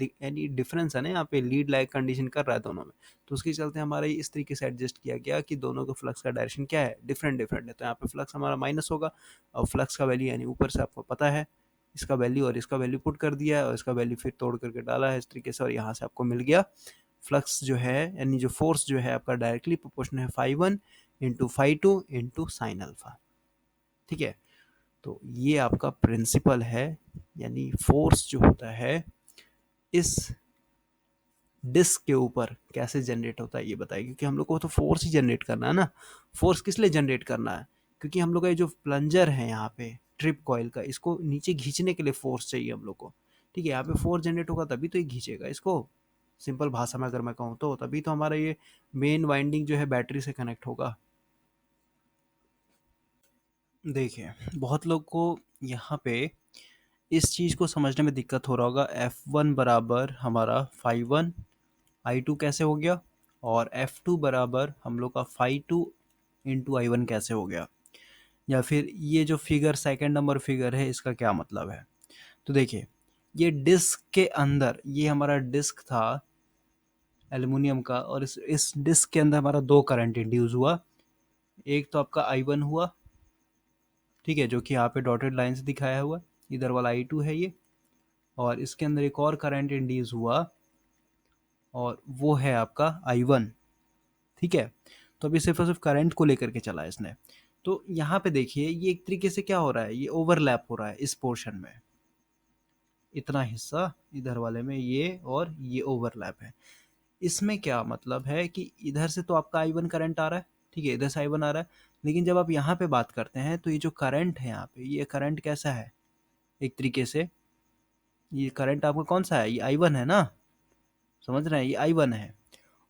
यानी डिफरेंस है ना, यहाँ पे लीड लैग कंडीशन कर रहा है दोनों में, तो उसके चलते हमारा ये इस तरीके से एडजस्ट किया गया कि दोनों का फ्लक्स का डायरेक्शन क्या है, डिफरेंट डिफरेंट है। तो यहाँ पे फ्लक्स हमारा माइनस होगा और फ्लक्स का वैल्यू यानी ऊपर से आपको पता है इसका वैल्यू, और इसका वैल्यू पुट कर दिया है और इसका वैल्यू फिर तोड़ करके डाला है इस तरीके से, और यहाँ से आपको मिल गया फ्लक्स जो है, यानी जो फोर्स जो है आपका डायरेक्टली प्रोपोर्शनल है phi one into phi two into sine alpha, ठीक है। तो ये आपका प्रिंसिपल है, यानी फोर्स जो होता है इस डिस्क के ऊपर कैसे जनरेट होता है ये बताइए, क्योंकि हम लोग को तो फोर्स ही जनरेट करना है ना। फोर्स किस लिए जनरेट करना है, क्योंकि हम लोग का ये जो प्लंजर है यहाँ पे ट्रिप कॉइल का, इसको नीचे खींचने के लिए फोर्स चाहिए हम लोग को, ठीक है। यहाँ पे फोर्स जनरेट होगा तभी तो ये खींचेगा इसको, सिंपल भाषा में अगर मैं कहूँ तो तभी तो हमारा ये मेन वाइंडिंग जो है बैटरी से कनेक्ट होगा। देखिए बहुत लोग को यहाँ पे इस चीज़ को समझने में दिक्कत हो रहा होगा, एफ वन बराबर हमारा फाइव वन आई टू कैसे हो गया, और एफ टू बराबर हम लोग का phi two into I one कैसे हो गया, या फिर ये जो फिगर सेकंड नंबर फिगर है इसका क्या मतलब है। तो देखिए ये डिस्क के अंदर ये हमारा डिस्क था एल्युमिनियम का, और इस डिस्क के अंदर हमारा दो करंट इंड्यूस हुआ। एक तो आपका I1 हुआ, ठीक है, जो कि यहाँ पे डॉटेड लाइन से दिखाया हुआ, इधर वाला I2 है ये, और इसके अंदर एक और करंट इंड्यूस हुआ और वो है आपका I1, ठीक है। तो अभी सिर्फ और सिर्फ करंट को लेकर के चला है इसने। तो यहाँ पे देखिए ये एक तरीके से क्या हो रहा है, ये ओवरलैप हो रहा है इस पोर्शन में, इतना हिस्सा इधर वाले में ये, और ये ओवरलैप है। इसमें क्या मतलब है कि इधर से तो आपका I1 करंट आ रहा है, ठीक है, इधर से I1 आ रहा है, लेकिन जब आप यहाँ पे बात करते हैं तो ये जो करंट है यहाँ पे, ये करंट कैसा है, एक तरीके से ये करंट आपका कौन सा है, ये I1 है ना, समझ रहे हैं, ये I1 है।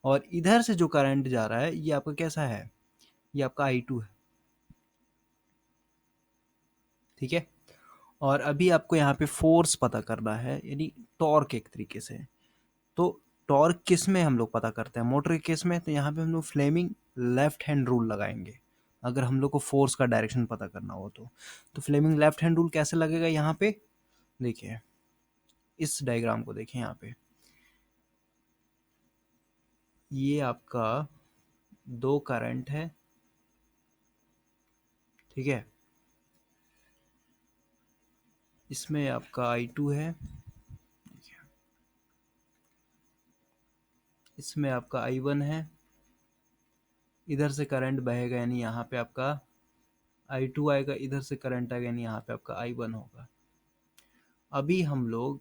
और इधर से जो करंट जा रहा है ये आपका कैसा है, ये आपका I2 है, ठीक है। और अभी आपको यहाँ पे फोर्स पता करना है, यानी टॉर्क एक तरीके से। तो टॉर्क किस में हम लोग पता करते हैं, मोटर के केस में, तो यहाँ पे हम लोग फ्लेमिंग लेफ्ट हैंड रूल लगाएंगे अगर हम लोग को फोर्स का डायरेक्शन पता करना हो तो फ्लेमिंग लेफ्ट हैंड रूल कैसे लगेगा, यहाँ पे देखिए, इस डायग्राम को देखिए, यहाँ पे ये आपका दो करंट है, ठीक है, इसमें आपका I2 है, इसमें आपका I1 है, इधर से करंट बहेगा यानी यहाँ पे आपका I2 आएगा, इधर से करंट आएगा यानी यहाँ पे आपका I1 होगा। अभी हम लोग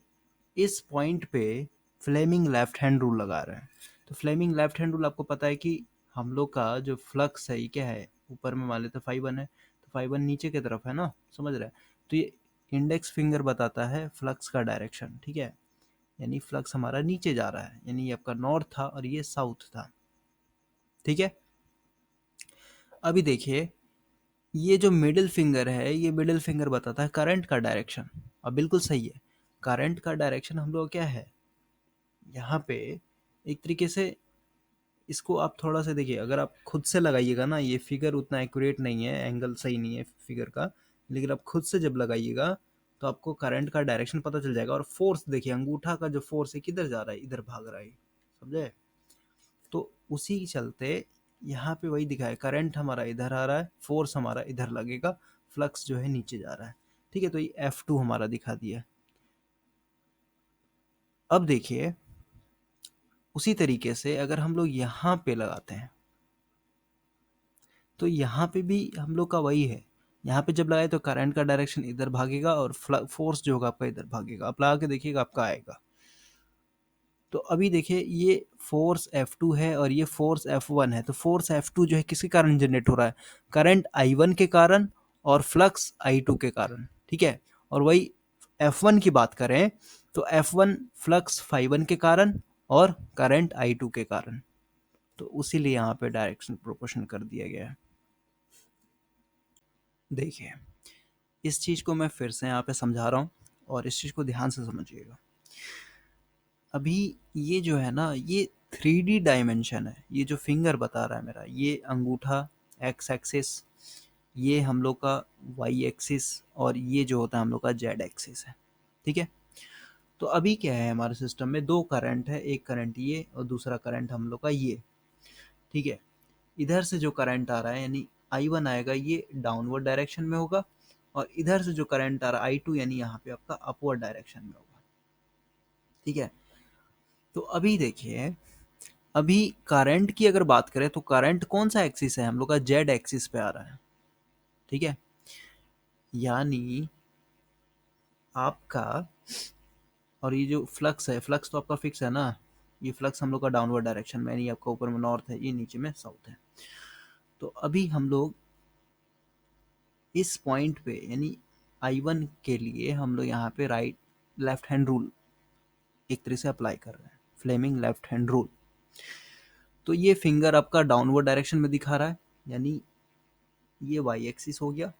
इस पॉइंट पे फ्लेमिंग लेफ्ट हैंड रूल लगा रहे हैं। तो फ्लेमिंग लेफ्ट हैंड रूल आपको पता है कि हम लोग का जो फ्लक्स है ये क्या है, ऊपर में मान लेते हैं φ1 है, तो φ1 नीचे की तरफ है ना, समझ रहे हैं। तो ये इंडेक्स फिंगर बताता है फ्लक्स का डायरेक्शन, ठीक है, यानी फ्लक्स हमारा नीचे जा रहा है, यानी ये आपका नॉर्थ था और ये साउथ था, ठीक है। अभी देखिए ये जो मिडिल फिंगर है, ये मिडिल फिंगर बताता है करंट का डायरेक्शन। अब बिल्कुल सही है, करंट का डायरेक्शन हम लोग क्या है, यहाँ पे एक तरीके से इसको आप थोड़ा सा देखिए, अगर आप खुद से लगाइएगा ना, ये फिगर उतना एक्यूरेट नहीं है, एंगल सही नहीं है फिगर का, लेकिन आप खुद से जब लगाइएगा तो आपको करंट का डायरेक्शन पता चल जाएगा। और फोर्स देखिए, अंगूठा का जो फोर्स है किधर जा रहा है, इधर भाग रहा है, समझे। तो उसी के चलते यहाँ पे वही दिखा है, करंट हमारा इधर आ रहा है, फोर्स हमारा इधर लगेगा, फ्लक्स जो है नीचे जा रहा है, ठीक है। तो ये F2 हमारा दिखा दिया। अब देखिए उसी तरीके से अगर हम लोग यहाँ पे लगाते हैं तो यहाँ पे भी हम लोग का वही है, यहाँ पे जब लगाए तो करंट का डायरेक्शन इधर भागेगा और फोर्स जो होगा आपका इधर भागेगा। आप लगा के देखिएगा आपका आएगा। तो अभी देखिए ये फोर्स F2 है और ये फोर्स F1 है। तो फोर्स F2 जो है किसके कारण जनरेट हो रहा है, करंट I1 के कारण और फ्लक्स I2 के कारण, ठीक है। और वही F1 की बात करें तो F1 फ्लक्स φ1 के कारण और करंट I2 के कारण। तो उसीलिए यहाँ पे डायरेक्शन प्रोपोर्शनल कर दिया गया है। देखिए इस चीज़ को मैं फिर से यहाँ पे समझा रहा हूँ और इस चीज़ को ध्यान से समझिएगा। अभी ये जो है ना, ये 3D डायमेंशन है। ये जो फिंगर बता रहा है मेरा, ये अंगूठा एक्स एक्सिस, ये हम लोग का वाई एक्सिस, और ये जो होता है हम लोग का जेड एक्सिस है, ठीक है। तो अभी क्या है, हमारे सिस्टम में दो करंट है, एक करंट ये और दूसरा करंट हम लोग का ये, ठीक है। इधर से जो करंट आ रहा है यानी I1 आएगा, ये डाउनवर्ड डायरेक्शन में होगा, और इधर से जो करंट आ रहा है I2 यानी यहाँ पे आपका अपवर्ड डायरेक्शन में होगा, ठीक है। तो अभी देखिए, अभी करंट की अगर बात करें तो करंट कौन सा एक्सिस है, हम लोग का जेड एक्सिस पे आ रहा है, ठीक है। यानी आपका, और ये जो फ्लक्स है, फ्लक्स तो आपका फिक्स है ना, ये फ्लक्स हम लोग का डाउनवर्ड डायरेक्शन में, यानी आपका ऊपर में नॉर्थ है, ये नीचे में साउथ है। तो अभी हम लोग इस पॉइंट पे यानी I1 के लिए हम लोग यहाँ पे राइट लेफ्ट हैंड रूल एक तरह से अप्लाई कर रहे हैं, फ्लेमिंग लेफ्ट हैंड रूल। तो ये फिंगर आपका डाउनवर्ड डायरेक्शन में दिखा रहा है, यानी ये वाई एक्सिस हो गया,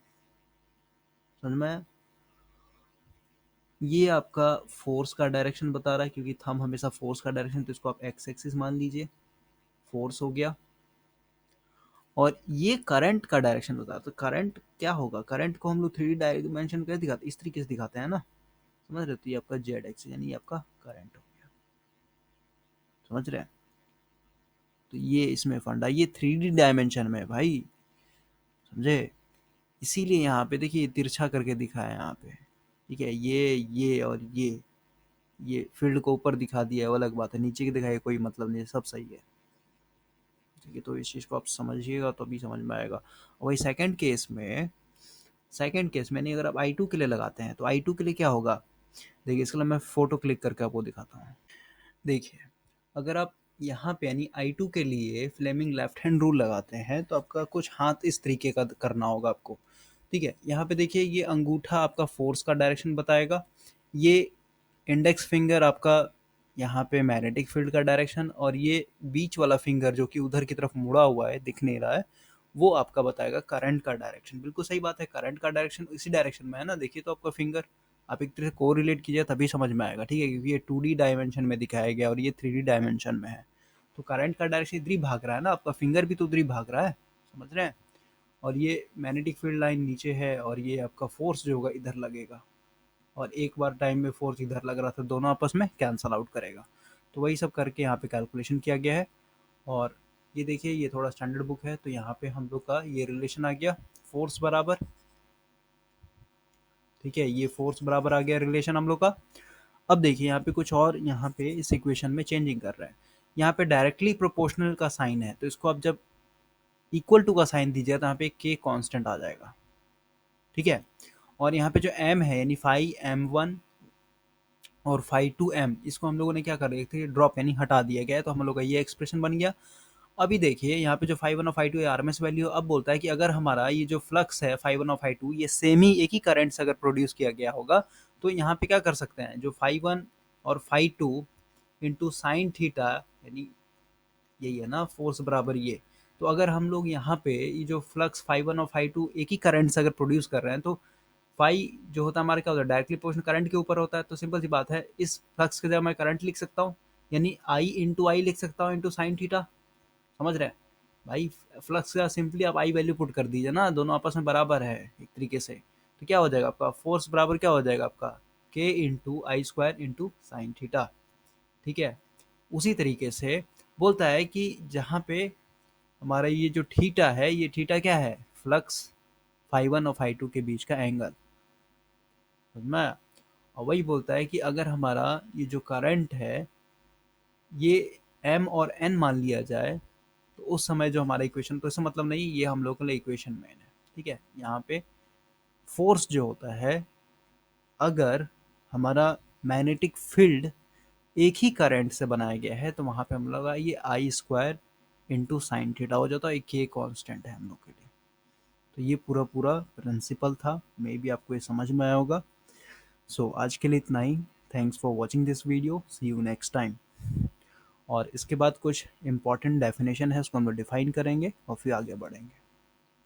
समझ में आया। ये आपका फोर्स का डायरेक्शन बता रहा है, क्योंकि थंब हमेशा फोर्स का डायरेक्शन, तो इसको आप एक्स एक्सिस मान लीजिए, फोर्स हो गया। और ये करंट का डायरेक्शन बता रहा है, तो करंट क्या होगा, करंट को हम लोग 3D डायमेंशन कैसे दिखाते हैं, इस तरीके से दिखाते हैं ना, समझ रहे हो। तो ये आपका जेड एक्सिस यानी ये आपका करंट हो गया, समझ रहे हैं। तो ये इसमें फंडा, ये 3D डायमेंशन में है भाई, समझे? इसीलिए यहाँ पे देखिए तिरछा करके दिखा है यहाँ पे, ठीक है? ये और ये फील्ड को ऊपर दिखा दिया है, वो अलग बात है, नीचे की दिखाई कोई मतलब नहीं है, सब सही है, ठीक है? तो इस चीज़ को आप समझिएगा तो अभी समझ में आएगा। और वही सेकंड केस में नहीं, अगर आप I2 के लिए लगाते हैं तो I2 के लिए क्या होगा, देखिए इसके लिए मैं फोटो क्लिक करके आपको दिखाता हूँ। देखिए, अगर आप यहाँ पे यानी I2 के लिए फ्लेमिंग लेफ्ट हैंड रूल लगाते हैं तो आपका कुछ हाथ इस तरीके का करना होगा आपको, ठीक है? यहाँ पे देखिए ये अंगूठा आपका फोर्स का डायरेक्शन बताएगा, ये इंडेक्स फिंगर आपका यहाँ पे मैग्नेटिक फील्ड का डायरेक्शन, और ये बीच वाला फिंगर जो कि उधर की तरफ मुड़ा हुआ है, दिख नहीं रहा है, वो आपका बताएगा करंट का डायरेक्शन। बिल्कुल सही बात है, करंट का डायरेक्शन इसी डायरेक्शन में है ना, देखिए तो आपका फिंगर, आप एक तरह से को रिलेट कीजिए तभी समझ में आएगा, ठीक है? क्योंकि ये 2D डायमेंशन में दिखाया गया और ये 3D डायमेंशन में है, तो करंट का डायरेक्शन इधर ही भाग रहा है ना, आपका फिंगर भी तो उधर ही भाग रहा है, समझ रहे हैं? और ये मैग्नेटिक फील्ड लाइन नीचे है और ये आपका फोर्स जो होगा इधर लगेगा, और एक बार टाइम में फोर्स इधर लग रहा था, दोनों आपस में कैंसल आउट करेगा। तो वही सब करके यहाँ पे कैलकुलेशन किया गया है। और ये देखिए ये थोड़ा स्टैंडर्ड बुक है, तो यहाँ पे हम लोग का ये रिलेशन आ गया, फोर्स बराबर, ठीक है? ये फोर्स बराबर आ गया रिलेशन हम लोग का। अब देखिए यहाँ पे कुछ और, यहाँ पे इस इक्वेशन में चेंजिंग कर रहे हैं, यहाँ पे डायरेक्टली प्रोपोर्शनल का साइन है, तो इसको आप जब इक्वल टू का साइन दीजिए तो यहाँ पे के कांस्टेंट आ जाएगा, ठीक है? और यहाँ पे जो m है यानी फाई m1 और फाई टू एम, इसको हम लोगों ने क्या कर रहे थे, ड्रॉप यानी हटा दिया गया है, तो हम लोग का ये एक्सप्रेशन बन गया। अभी देखिए यहाँ पे जो फाई वन और फाई टू है आरएमएस वैल्यू, अब बोलता है कि अगर हमारा ये जो फ्लक्स है फाई वन और फाई टू ये सेम ही एक ही करंट से अगर प्रोड्यूस किया गया होगा, तो यहाँ पे क्या कर सकते हैं, जो फाई वन और phi two into sine theta, यानी यही है ना फोर्स बराबर ये, तो अगर हम लोग यहाँ पे ये जो फ्लक्स फाई वन और फाई टू एक ही करंट से अगर प्रोड्यूस कर रहे हैं, तो फाई जो होता है हमारा क्या होता है, डायरेक्टली प्रोपोर्शनल करंट के ऊपर होता है, तो सिंपल सी बात है इस फ्लक्स की जगह मैं करंट लिख सकता हूँ, यानी आई इंटू आई लिख सकता हूँ इंटू साइन थीटा, समझ रहे हैं भाई? फ्लक्स का सिंपली आप आई वैल्यू पुट कर दीजिए ना, दोनों आपस में बराबर है एक तरीके से, तो क्या हो जाएगा आपका फोर्स बराबर क्या हो जाएगा आपका, के इंटू आई स्क्वायर इंटू साइन थीटा, ठीक है? उसी तरीके से बोलता है कि जहाँ पे हमारा ये जो थीटा है, ये थीटा क्या है, फ्लक्स फाई वन और फाई टू के बीच का एंगल, समझ में आया? और वही बोलता है कि अगर हमारा ये जो करंट है ये m और n मान लिया जाए, तो उस समय जो हमारा इक्वेशन, तो इसका मतलब नहीं ये हम लोग के लिए इक्वेशन मेन है, ठीक है? यहाँ पे फोर्स जो होता है, अगर हमारा मैग्नेटिक फील्ड एक ही करंट से बनाया गया है, तो वहाँ पे हम लोग ये आई स्क्वायर इंटू साइन थीटा हो जाता है, एक के कांस्टेंट है हम लोग के लिए। तो ये पूरा पूरा प्रिंसिपल था, मे बी आपको ये समझ में आया होगा। सो आज के लिए इतना ही, thanks for watching this video, see you next time. और इसके बाद कुछ इंपॉर्टेंट डेफिनेशन है, उसको हम लोग डिफाइन करेंगे और फिर आगे बढ़ेंगे।